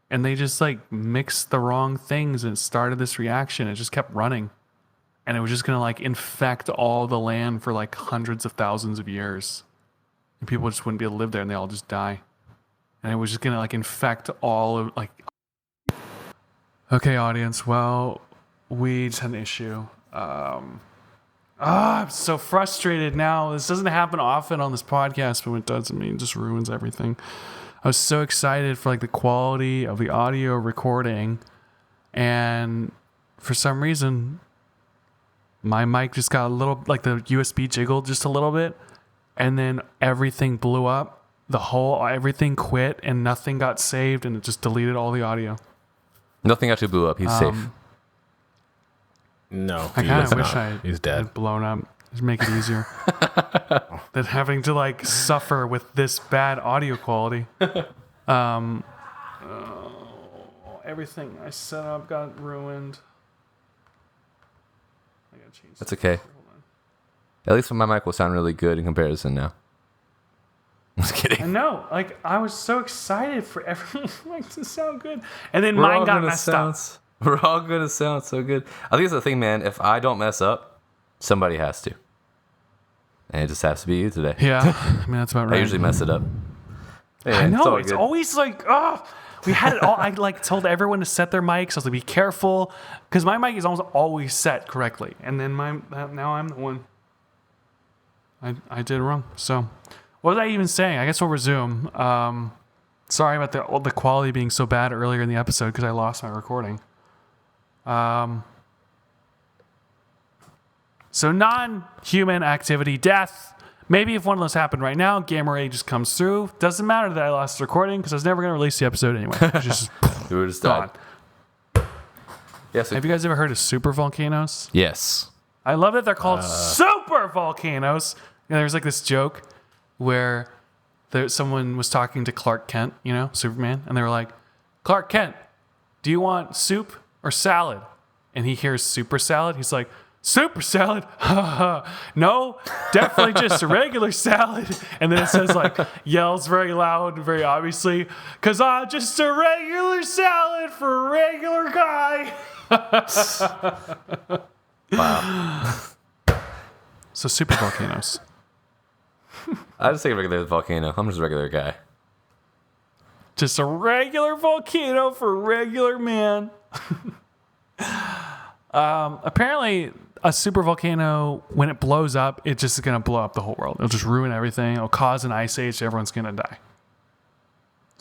and they just like mixed the wrong things and it started this reaction. It just kept running, and it was just gonna like infect all the land for like hundreds of thousands of years, and people just wouldn't be able to live there, and they all just die. And it was just gonna like infect all of like. Okay, audience. Well, we just had an issue. I'm so frustrated now. This doesn't happen often on this podcast, but when it does, it just ruins everything. I was so excited for like the quality of the audio recording, and for some reason, my mic just got a little, like the USB jiggled just a little bit, and then everything blew up. Everything quit, and nothing got saved, and it just deleted all the audio. Nothing actually blew up. He's safe. No, I kind of wish he's dead. had blown up. Just make it easier than having to like suffer with this bad audio quality. Everything I set up got ruined. I gotta change. That's okay. At least my mic will sound really good in comparison now. I'm just I kidding. know, like I was so excited for everything to sound good, and then mine got messed up. We're all gonna sound so good. I think it's the thing, man. If I don't mess up, somebody has to, and it just has to be you today. Yeah, I mean that's about right. I usually mess it up. Anyway, I know, all it's good. always like, we had it all. I like told everyone to set their mics. I was like, be careful, because my mic is almost always set correctly, and then now I'm the one. I did wrong. So, what was I even saying? I guess we'll resume. Sorry about the quality being so bad earlier in the episode because I lost my recording. So non-human activity, death. Maybe if one of those happened right now, gamma ray just comes through. Doesn't matter that I lost the recording because I was never going to release the episode anyway. It's just We were just gone. died. Yes. Have you guys ever heard of super volcanoes? Yes. I love that they're called super volcanoes. You know, there's like this joke where someone was talking to Clark Kent, Superman, and they were like, Clark Kent, do you want soup or salad? And he hears super salad. He's like, super salad? No, definitely just a regular salad. And then it says like, yells very loud and very obviously, because just a regular salad for a regular guy. Wow. So super volcanoes. I just say a regular volcano. I'm just a regular guy. Just a regular volcano for a regular man. Apparently, a super volcano, when it blows up, it just is going to blow up the whole world. It'll just ruin everything. It'll cause an ice age. Everyone's going to die.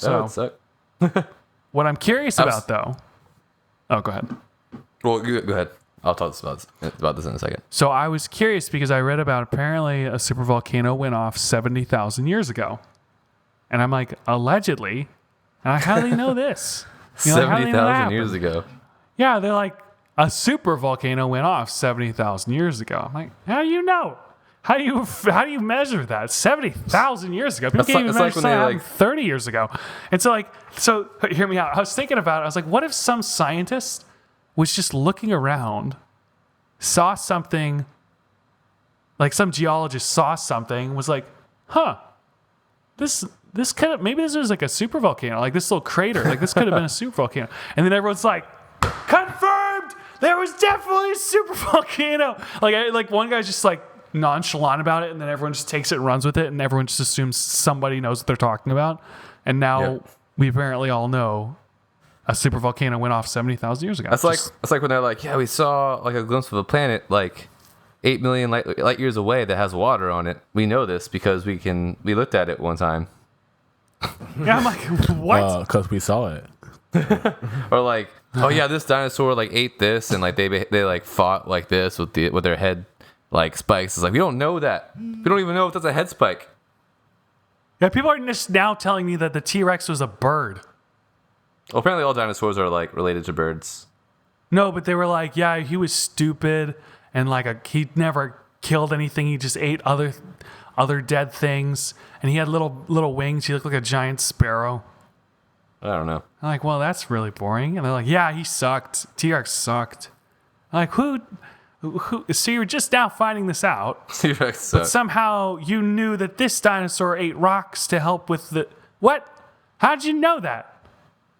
That would suck. What I'm curious about, though... Oh, go ahead. Well, go ahead. I'll talk about this in a second. So I was curious because I read about apparently a super volcano went off 70,000 years ago. And I'm like, allegedly. And how do they know this? You know, like, how do they know that 70,000 years ago. Yeah, they're like, a super volcano went off 70,000 years ago. I'm like, how do you know? How do you measure that? 70,000 years ago. People can't even measure something happened 30 years ago. And so hear me out. I was thinking about it. I was like, what if some scientist was just looking around, saw something, like some geologist saw something, was like, huh, this could have, maybe this was like a super volcano, like this little crater, like this could have been a super volcano. And then everyone's like, confirmed! There was definitely a super volcano. Like one guy's just like nonchalant about it, and then everyone just takes it and runs with it, and everyone just assumes somebody knows what they're talking about. And now we apparently all know a super volcano went off 70,000 years ago. That's like when they're like, yeah, we saw like a glimpse of a planet like 8 million light years away that has water on it. We know this because we looked at it one time. Yeah, I'm like, what? Because we saw it. Or like, oh yeah, this dinosaur like ate this, and like they like fought like this with their head like spikes. It's like, we don't know that. We don't even know if that's a head spike. Yeah, people are just now telling me that the T-Rex was a bird. Well, apparently all dinosaurs are like related to birds. No, but they were like, yeah, he was stupid, and like he never killed anything. He just ate other dead things, and he had little wings. He looked like a giant sparrow. I don't know. I'm like, well, that's really boring. And they're like, yeah, he sucked. T-Rex sucked. I'm like, who? So you were just now finding this out. T-Rex sucked. But somehow you knew that this dinosaur ate rocks to help with the... What? How'd you know that?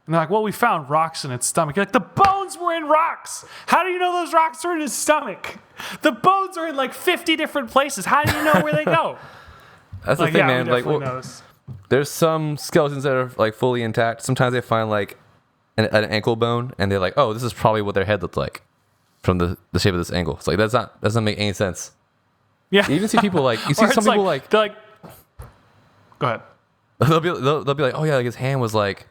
And they're like, well, we found rocks in its stomach. You're like, the bones were in rocks. How do you know those rocks were in his stomach? The bones are in like 50 different places. How do you know where they go? That's the thing, man. Like, knows. There's some skeletons that are like fully intact. Sometimes they find like an ankle bone, and they're like, "Oh, this is probably what their head looked like from the shape of this ankle." It's like that doesn't make any sense. Yeah, you even see people like some people like they're like, go ahead. They'll be like, "Oh yeah, like his hand was like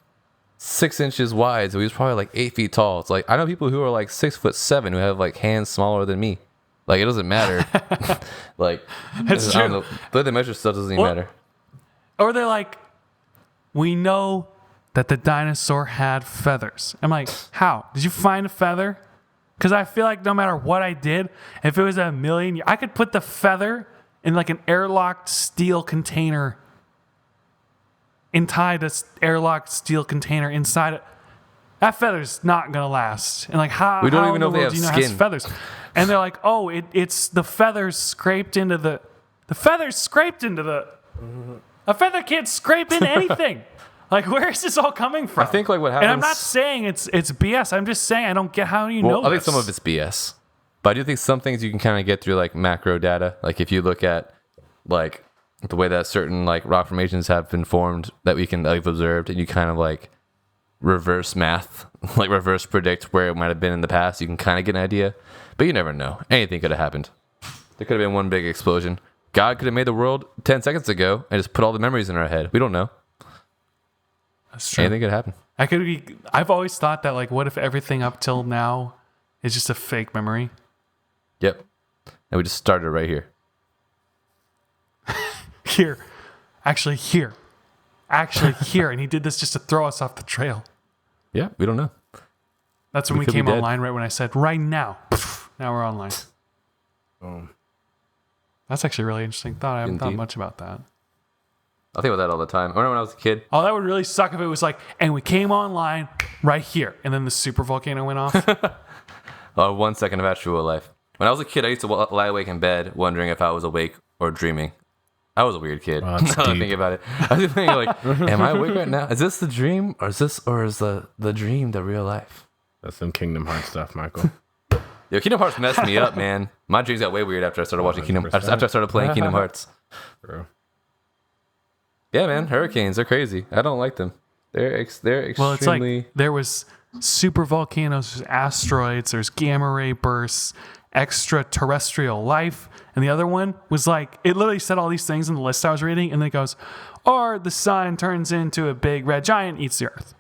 6 inches wide, so he was probably like 8 feet tall." It's like, I know people who are like 6'7" who have like hands smaller than me. Like, it doesn't matter. Like, it's true. I don't know, but the measure stuff doesn't even matter. Or they're like, we know that the dinosaur had feathers. I'm like, how? Did you find a feather? Because I feel like no matter what I did, if it was a million, I could put the feather in like an airlocked steel container and tie this airlocked steel container inside it. That feather's not going to last. And like, how? We don't how even know if they have it has skin. feathers? And they're like, oh, it's the feathers scraped into the... The feathers scraped into the... A feather can't scrape into anything. Like, where is this all coming from? I think like what happens. And I'm not saying it's BS. I'm just saying I don't get how you know I think this. some of it's BS, but I do think some things you can kind of get through like macro data. Like if you look at like the way that certain like rock formations have been formed that we can have observed, and you kind of like reverse math, like reverse predict where it might have been in the past. You can kind of get an idea, but you never know. Anything could have happened. There could have been one big explosion. God could have made the world 10 seconds ago and just put all the memories in our head. We don't know. That's true. Anything could happen. I've always thought that, like, what if everything up till now is just a fake memory? Yep. And we just started right here. Here. And he did this just to throw us off the trail. Yeah, we don't know. That's when we came online, right when I said, right now. Now we're online. That's actually a really interesting thought. I haven't thought much about that. I think about that all the time. I remember when I was a kid. Oh, that would really suck if it was like, and we came online right here, and then the super volcano went off. 1 second of actual life. When I was a kid, I used to lie awake in bed wondering if I was awake or dreaming. I was a weird kid. Now that I think about it, I was thinking like, am I awake right now? Is this the dream, or is the dream the real life? That's some Kingdom Hearts stuff, Michael. Yo, Kingdom Hearts messed me up, man. My dreams got way weird after I started watching after I started playing Kingdom Hearts. Bro. Yeah, man, hurricanes are crazy. I don't like them. They're extremely. Well, it's like there was super volcanoes, there's asteroids, there's gamma ray bursts, extraterrestrial life, and the other one was like it literally said all these things in the list I was reading, and then it goes, or the sun turns into a big red giant, eats the Earth,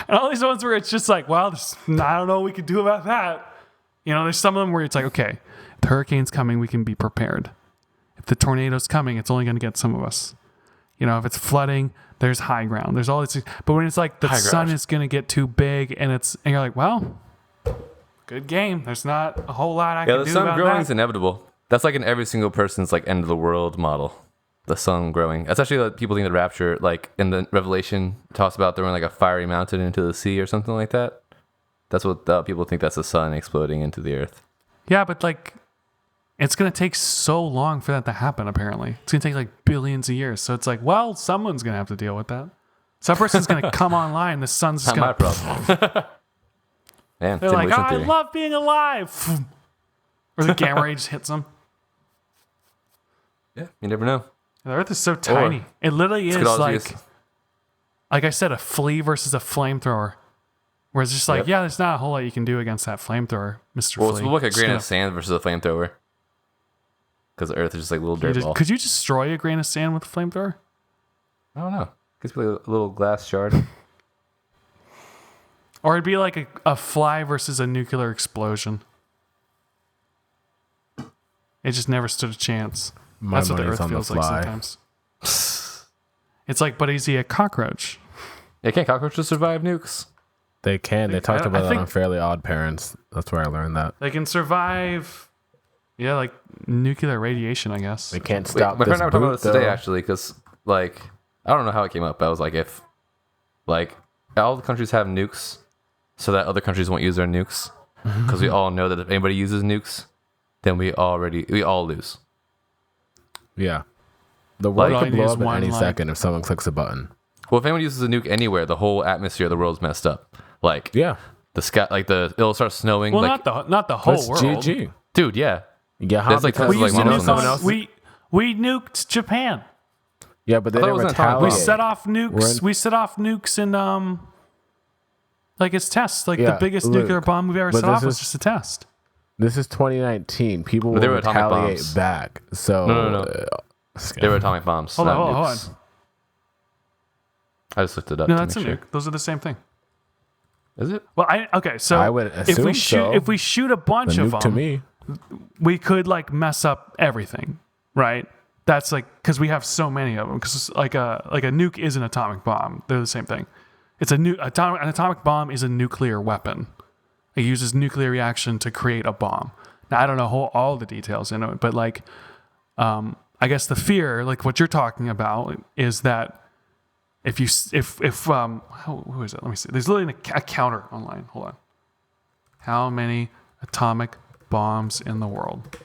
and all these ones where it's just like, well, I don't know what we could do about that. You know, there's some of them where it's like, okay, if the hurricane's coming, we can be prepared. If the tornado's coming, it's only going to get some of us. You know, if it's flooding, there's high ground. There's all this. But when it's like the sun is going to get too big and you're like, well, good game. There's not a whole lot I can do about that. Yeah, the sun growing is inevitable. That's like in every single person's like end of the world model. The sun growing. That's actually what people think the rapture, like in the Revelation, talks about throwing like a fiery mountain into the sea or something like that. That's what people think. That's the sun exploding into the earth. Yeah, but like, it's going to take so long for that to happen, apparently. It's going to take like billions of years. So it's like, well, someone's going to have to deal with that. Some person's going to come online. The sun's just going to... Not my problem. Man, they're like, theory. I love being alive. Or the gamma ray just hits them. Yeah, you never know. The Earth is so tiny. It literally is like I said, a flea versus a flamethrower. Where it's just like, yeah, there's not a whole lot you can do against that flamethrower, Mr. Flea. Well, it's like a grain of sand versus a flamethrower. Because the Earth is just like a little dirt ball. Could you destroy a grain of sand with a flamethrower? I don't know. Could be like a little glass shard. Or it'd be like a fly versus a nuclear explosion. It just never stood a chance. That's what the Earth feels like sometimes. It's like, but is he a cockroach? Yeah, can't cockroaches survive nukes? They can. They talked about that on Fairly Odd Parents. That's where I learned that. They can survive, like nuclear radiation, I guess. They can't stop. My friend and I were talking about this today, actually, because, like, I don't know how it came up. But I was like, if, like, all the countries have nukes so that other countries won't use their nukes, because we all know that if anybody uses nukes, then we all lose. Yeah. The world could blow up at any second if someone clicks a button. Well, if anyone uses a nuke anywhere, the whole atmosphere of the world's messed up. Like, the sky, like it'll start snowing. Well, like, not the whole world. GG. Dude, yeah. Yeah, that's like we nuked Japan. Yeah, but they didn't retaliate. We set off nukes. We set off nukes in like it's tests. Like the biggest nuclear bomb we've ever set off was just a test. This is 2019. People will retaliate back. So no. They were atomic bombs. Hold on. I just looked it up. No, that's a nuke. Those are the same thing. Is it? Well, so I would assume if we shoot a bunch of them, to me, we could like mess up everything, right? That's like because we have so many of them. Because like a nuke is an atomic bomb. They're the same thing. It's an atomic bomb is a nuclear weapon. It uses nuclear reaction to create a bomb. Now I don't know all the details in it, but like, I guess the fear, like what you're talking about, is that who is it? Let me see. There's literally a counter online. Hold on. How many atomic bombs in the world?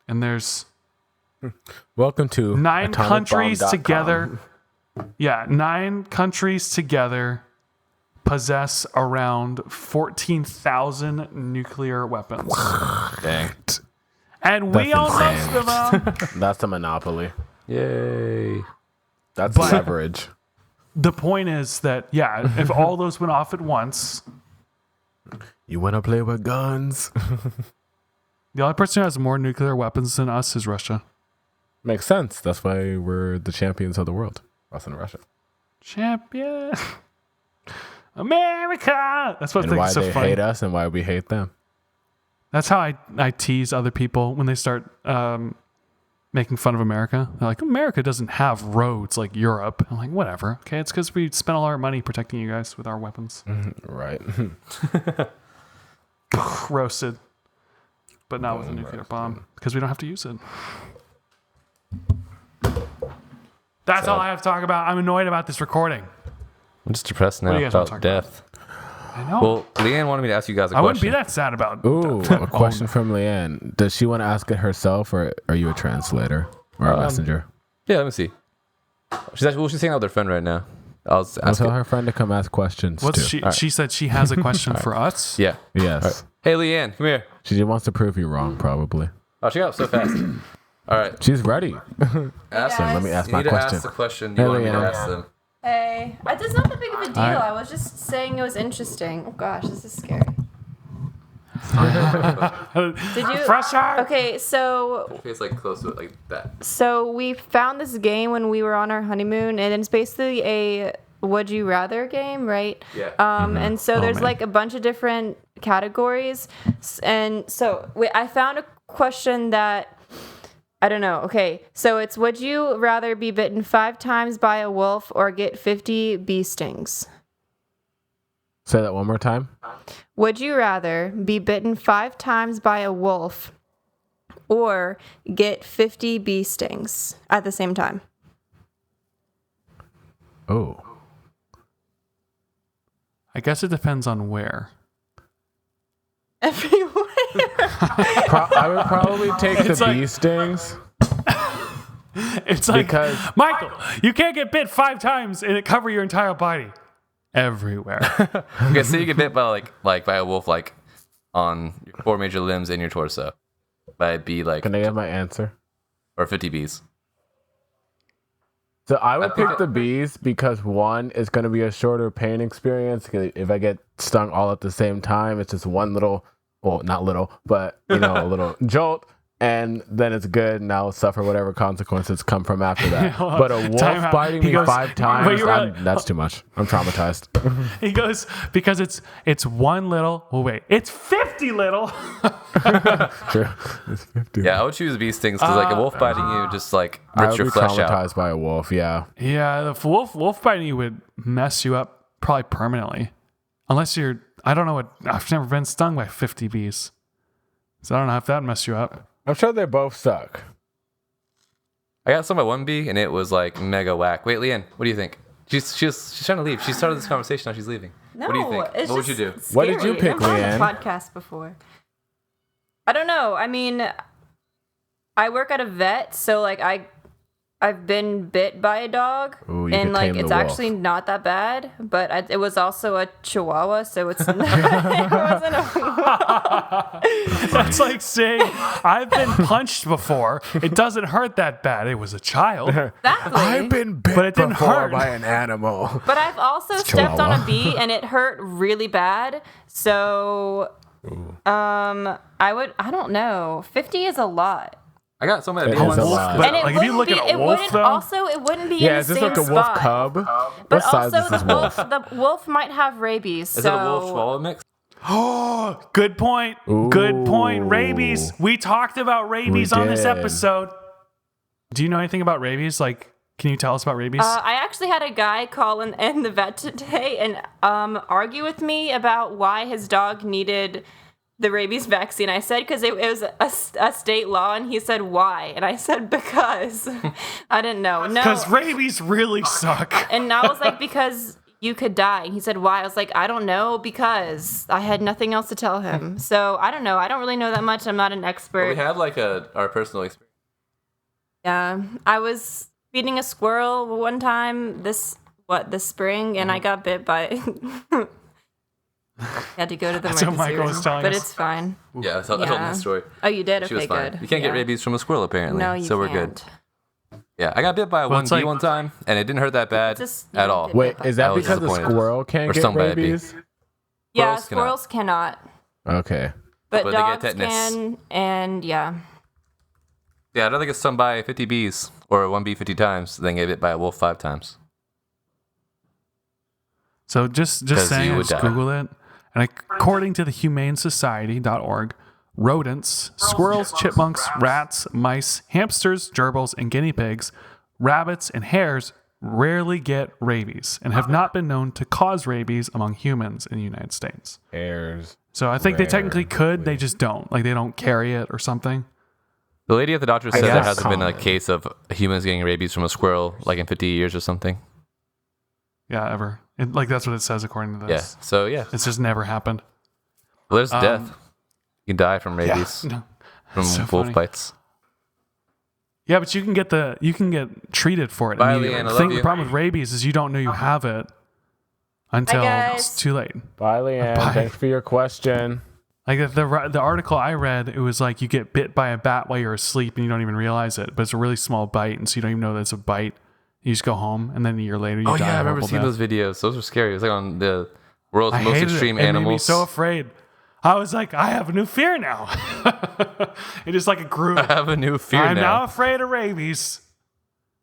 And there's welcome to 9 countries together. Yeah, 9 countries together possess around 14,000 nuclear weapons. Dang. And we own most of them. That's a monopoly. Yay. That's leverage. The point is that, if all those went off at once... You want to play with guns? The only person who has more nuclear weapons than us is Russia. Makes sense. That's why we're the champions of the world. Us and Russia. Champion. America! That's what and why so they funny. Hate us and why we hate them. That's how I tease other people when they start making fun of America. They're like, America doesn't have roads like Europe. I'm like, whatever. Okay, it's because we spent all our money protecting you guys with our weapons. Right. Roasted. But not with a nuclear bomb because we don't have to use it. That's all I have to talk about. I'm annoyed about this recording. I'm just depressed now about death. I know. Well, Leanne wanted me to ask you guys a question. I wouldn't be that sad about a question from Leanne. Does she want to ask it herself, or are you a translator or a messenger? Yeah, let me see. She's hanging out with her friend right now. I'll tell her friend to come ask questions too. She said she has a question for us? Yeah. Yes. Right. Hey, Leanne, come here. She just wants to prove you wrong, probably. Oh, she got up so fast. All right. She's ready. Ask guys. Let me ask You my need to question. ask the question Hey, you want me to Leanna. ask them. Hey, it's not that big of a deal. Alright. I was just saying it was interesting. Oh gosh, this is scary. Did you? Pressure. Okay, so Face like close to it like that. we found this game when we were on our honeymoon, and it's basically a would you rather game, right? Yeah. And so there's man. like a bunch of different categories, and so I found a question that I don't know. Okay, so it's would you rather be bitten 5 times by a wolf or get 50 bee stings? Say that one more time. Would you rather be bitten 5 times by a wolf or get 50 bee stings at the same time? Oh. I guess it depends on where. Everywhere. I would probably take the It's like- bee stings. It's like, Because- Michael, you can't get bit 5 times and it cover your entire body. Everywhere. Okay, so you get bit by like by a wolf like on your 4 major limbs and your torso. By a bee like Can I get my answer? or 50 bees. So I would I think pick the bees because one is going to be a shorter pain experience. 'Cause if I get stung all at the same time, it's just one little, well, not little, but a little jolt, and then it's good, and I'll suffer whatever consequences come from after that. Hold on. But a wolf Time out. biting He me goes, 5 "But times, you're right." that's too much. I'm traumatized. He goes, because it's one little, well, wait, it's 50 little. True. It's 50. Yeah, I would choose bee stings because like a wolf biting you just like I rips would your be flesh out. traumatized by a wolf, yeah. Yeah, the wolf biting you would mess you up probably permanently. Unless I don't know I've never been stung by 50 bees. So I don't know if that'd mess you up. I'm sure they both suck. I got stung by one bee and it was like mega whack. Wait, Leanne, what do you think? She's trying to leave. She started this conversation. Now she's leaving. No, What do you think? it's What would you just do? What did you scary. pick, I've been on Leanne? a podcast before. I don't know. I mean, I work at a vet, so like I've been bit by a dog, Ooh, you and could like tame the it's wolf. actually not that bad. But it was also a Chihuahua, so it's it wasn't a. That's like saying I've been punched before. It doesn't hurt that bad. It was a child. Exactly. I've been bit But it didn't before hurt. by an animal. But I've also stepped on Chihuahua. a bee and it hurt really bad. So, I don't know. 50 is a lot. I got some It bee is ones. a lot. But And it like if you wouldn't look be, at a wolf though, it wouldn't be Yeah, in is the this same like a wolf spot. cub? But What size also is this wolf? the wolf might have rabies. Is so it a wolf swallow mix? oh, good point. Good point. Ooh. Rabies. We talked about rabies We on this did. episode. Do you know anything about rabies? Like, can you tell us about rabies? I actually had a guy call in the vet today and argue with me about why his dog needed the rabies vaccine. I said because it was a state law, and he said why, and I said because I didn't know. No, Because rabies really suck. and I was like because you could die. And he said why. I was like I don't know because I had nothing else to tell him. So I don't know. I don't really know that much. I'm not an expert. We have like our personal experience. Yeah, I was feeding a squirrel one time this spring, and I got bit by. Had to go to the That's what emergency Michael was room, telling but us. it's fine. Yeah, I told him Yeah. this story. Oh, you did? She Okay, was fine. good. You can't get Yeah. rabies from a squirrel apparently. No, you so we're can't. good. Yeah, I got bit by one it's bee like- one time, and it didn't hurt that bad Just- at you all. did. Wait, is I that was because the disappointed. squirrel can't Or get stung by a bee. rabies? Yeah, Squirrels squirrels cannot, Okay. but But they get dogs tetanus. can, and yeah. Yeah, I'd rather get stung by 50 bees or one bee 50 times than get bit by a wolf 5 times. So just 'Cause saying, you I would just die. Googled it. And according to the humanesociety.org, rodents, squirrels, chipmunks, rats, mice, hamsters, gerbils, and guinea pigs, rabbits, and hares rarely get rabies and have not been known to cause rabies among humans in the United States. Airs. So I think they technically could, they just don't. Like they don't carry it or something. The lady at the doctor said there guess hasn't been a common. case of humans getting rabies from a squirrel like in 50 years or something. Yeah, ever. Like that's what it says according to Yeah, this. so yeah. It's just never happened. Well, there's death. You can die from rabies No. from so wolf funny. bites. Yeah, but you can get treated for it. Bye, immediately. Leanne, I The love thing, you. the problem with rabies is you don't know you have it until guys. it's too late. Bye, Leanne. Bye. Thanks for your question. Like the article I read, it was like you get bit by a bat while you're asleep and you don't even realize it, but it's a really small bite, and so you don't even know that it's a bite. You just go home, and then a year later you die. Oh yeah, I remember horrible seeing death. those videos. Those were scary. It was like on the world's I most hated extreme it. It made me animals. so afraid. I was like, I have a new fear now. It just like it grew. I have a new fear I'm now. now afraid of rabies.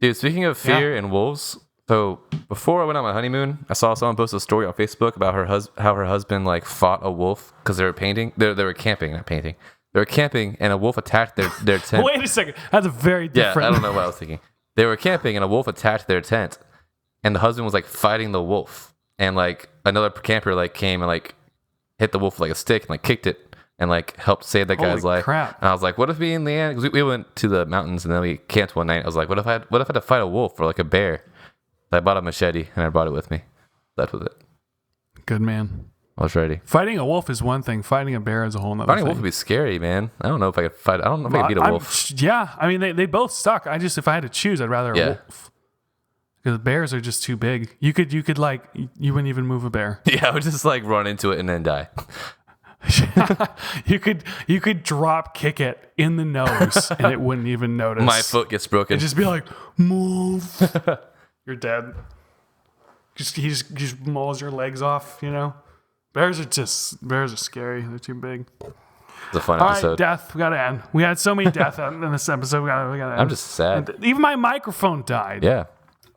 Dude, speaking of fear and wolves, so before I went on my honeymoon, I saw someone post a story on Facebook about how her husband like fought a wolf because they were painting. They were camping, not painting. They were camping, and a wolf attacked their tent. Wait a second. That's a very different. Yeah, I don't know what I was thinking. They were camping, and a wolf attacked their tent, and the husband was like fighting the wolf, and like another camper like came and like hit the wolf with like a stick and like kicked it and like helped save that guy's Holy life. crap. And I was like, what if we in the end? Because we went to the mountains and then we camped one night. I was like, what if I had to fight a wolf or like a bear? So I bought a machete and I brought it with me. That's with it. Good man. I was ready. Fighting a wolf is one thing. Fighting a bear is a whole nother Fighting a thing. wolf would be scary, man. I don't know if I could fight. I don't know if I could beat a wolf. Yeah, I mean they both suck. If I had to choose, I'd rather a Yeah. wolf. Because bears are just too big. You could like you wouldn't even move a bear. Yeah, I would just like run into it and then die. you could drop kick it in the nose and it wouldn't even notice. My foot gets broken. It'd just be like, move. You're dead. He just mauls your legs off, you know? Bears are scary. They're too big. It's a fun All episode. right, death. We gotta end. We had so many deaths in this episode. We gotta end. I'm just sad. Even my microphone died. Yeah.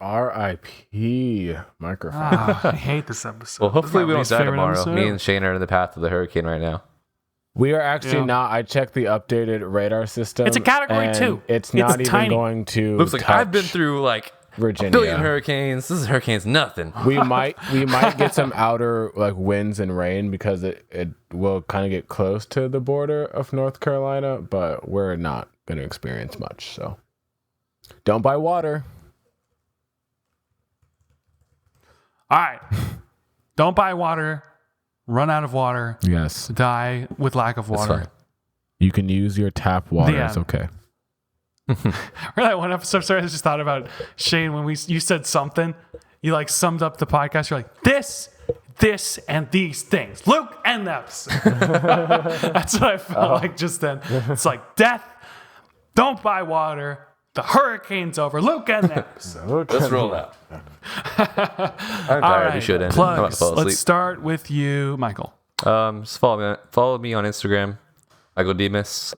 R.I.P. microphone. I hate this episode. Well, hopefully we don't Least die favorite tomorrow. episode. Me and Shayne are in the path of the hurricane right now. We are actually Yeah. not. I checked the updated radar system. It's a category and 2. It's not even tiny. going to. Looks like I've been touch through like Virginia. a billion hurricanes. This hurricane's nothing. We might get some outer like winds and rain because it will kind of get close to the border of North Carolina, but we're not going to experience much. So don't buy water. All right. Don't buy water. Run out of water. Yes, Die with lack of That's water. fine. you can use your tap water. The It's end. okay. Remember that one episode? Sorry, I just thought about Shayne when you said something. You like summed up the podcast. You're like this, and these things. Luke, end the episode. That's what I felt like just then. It's like death. Don't buy water. The hurricane's over. Luke, end the episode. Let's roll out. I'm All tired. right, We should end. I'm about to plugs. fall asleep. Let's start with you, Michael. Just follow me on Instagram, Michael Demas,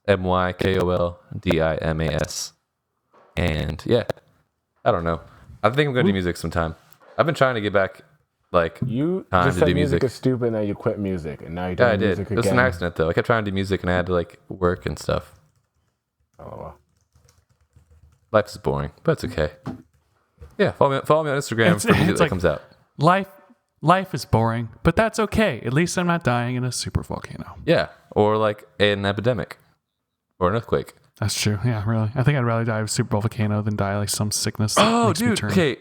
MyKolDimas, and yeah, I don't know. I think I'm gonna do music sometime. I've been trying to get back, like You time just to said do music music. is stupid, and then you quit music, and now you're Yeah, doing I did. music It was an again. accident though. I kept trying to do music, and I had to like work and stuff. Oh, well. Life is boring, but it's okay. Yeah, follow me on Instagram for music it's that like- comes out. Life is boring, but that's okay. At least I'm not dying in a super volcano. Yeah, or like an epidemic, or an earthquake. That's true. Yeah, really. I think I'd rather die of a super volcano than die like some sickness. That Oh, makes me dude. turn Okay,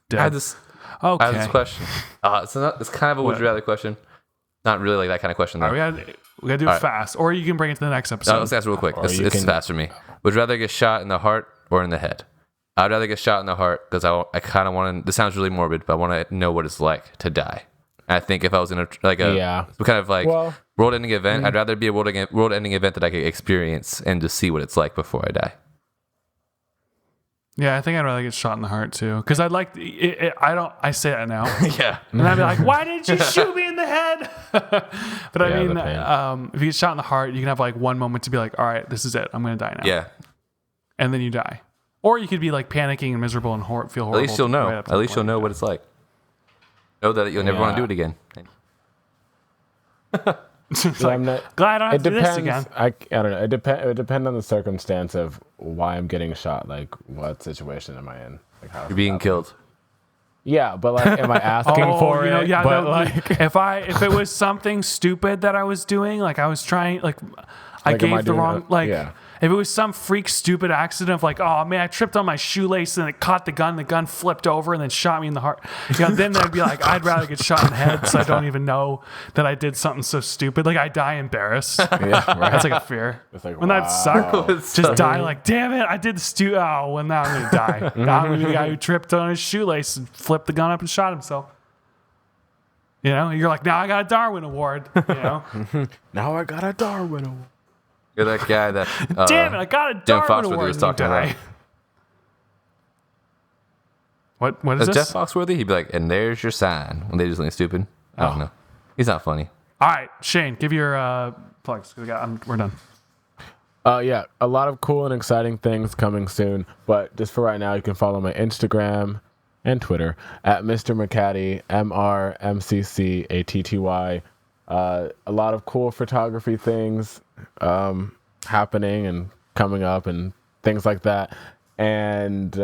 dead. I had this Okay. question. It's kind of a would you rather question. Not really like that kind of question though. All right, we gotta do it All right. fast, or you can bring it to the next episode. No, let's ask real quick. Or It's you can- fast for me. Would you rather get shot in the heart or in the head? I'd rather get shot in the heart because I kind of want to. This sounds really morbid, but I want to know what it's like to die. And I think if I was in a Yeah. some kind of like Well- world-ending event, I'd rather be a world-ending event that I could experience and just see what it's like before I die. Yeah, I think I'd rather get shot in the heart too, because I'd like. I say that now, Yeah. and I'd be like, "Why didn't you shoot me in the head?" But I Yeah, mean, the pain. if you get shot in the heart, you can have like one moment to be like, "All right, this is it. I'm gonna die now." Yeah. And then you die, or you could be like panicking and miserable and feel horrible. At least you'll know. right up to At the least you'll point. know what it's like. Know that you'll never want to Yeah. do it again. It's Yeah, like, I'm not- glad I don't have It to do this depends. again. I don't know. It would depend on the circumstance of why I'm getting shot. Like, what situation am I in? Like, how You're being killed. Yeah, but like, am I asking for it? Yeah, but no, like, if it was something stupid that I was doing, like I was trying, like I Like, am I gave the doing wrong, it? like Yeah. if it was some freak stupid accident of like, oh man, I tripped on my shoelace and it caught the gun flipped over and then shot me in the heart. You know, then I'd be like, I'd rather get shot in the head so I don't even know that I did something so stupid. Like I die embarrassed. yeah, right. That's like a fear. It's like, Wouldn't that wow. suck? Just die like, damn it, I did the oh, well now I'm gonna die. Now I'm gonna be the guy who tripped on his shoelace and flipped the gun up and shot himself. You know, you're like, now I got a Darwin Award. You know, Now I got a Darwin Award. You're that guy that. damn it, I got a Jeff Darwin Foxworthy Award. was and you talking die. about. What is this? Jeff Foxworthy, he'd be like, "And there's your sign." When they do something stupid. I don't know. He's not funny. All right, Shayne, give your plugs. We're done. Yeah, a lot of cool and exciting things coming soon. But just for right now, you can follow my Instagram and Twitter at Mr. McCatty, MRMCCATTY. A lot of cool photography things happening and coming up and things like that. And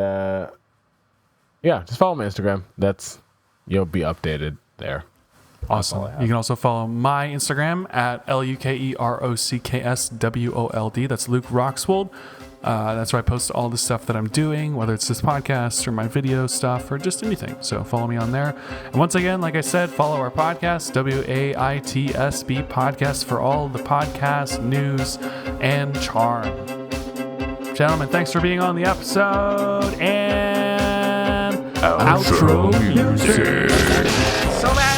yeah, just follow my Instagram. You'll be updated there. Awesome. You can also follow my Instagram at LUKEROCKSWOLD. That's Luke Roxwold. That's where I post all the stuff that I'm doing, whether it's this podcast or my video stuff or just anything. So follow me on there. And once again, like I said, follow our podcast, WAITSB Podcast, for all the podcast news and charm. Gentlemen, thanks for being on the episode and outro music. So bad.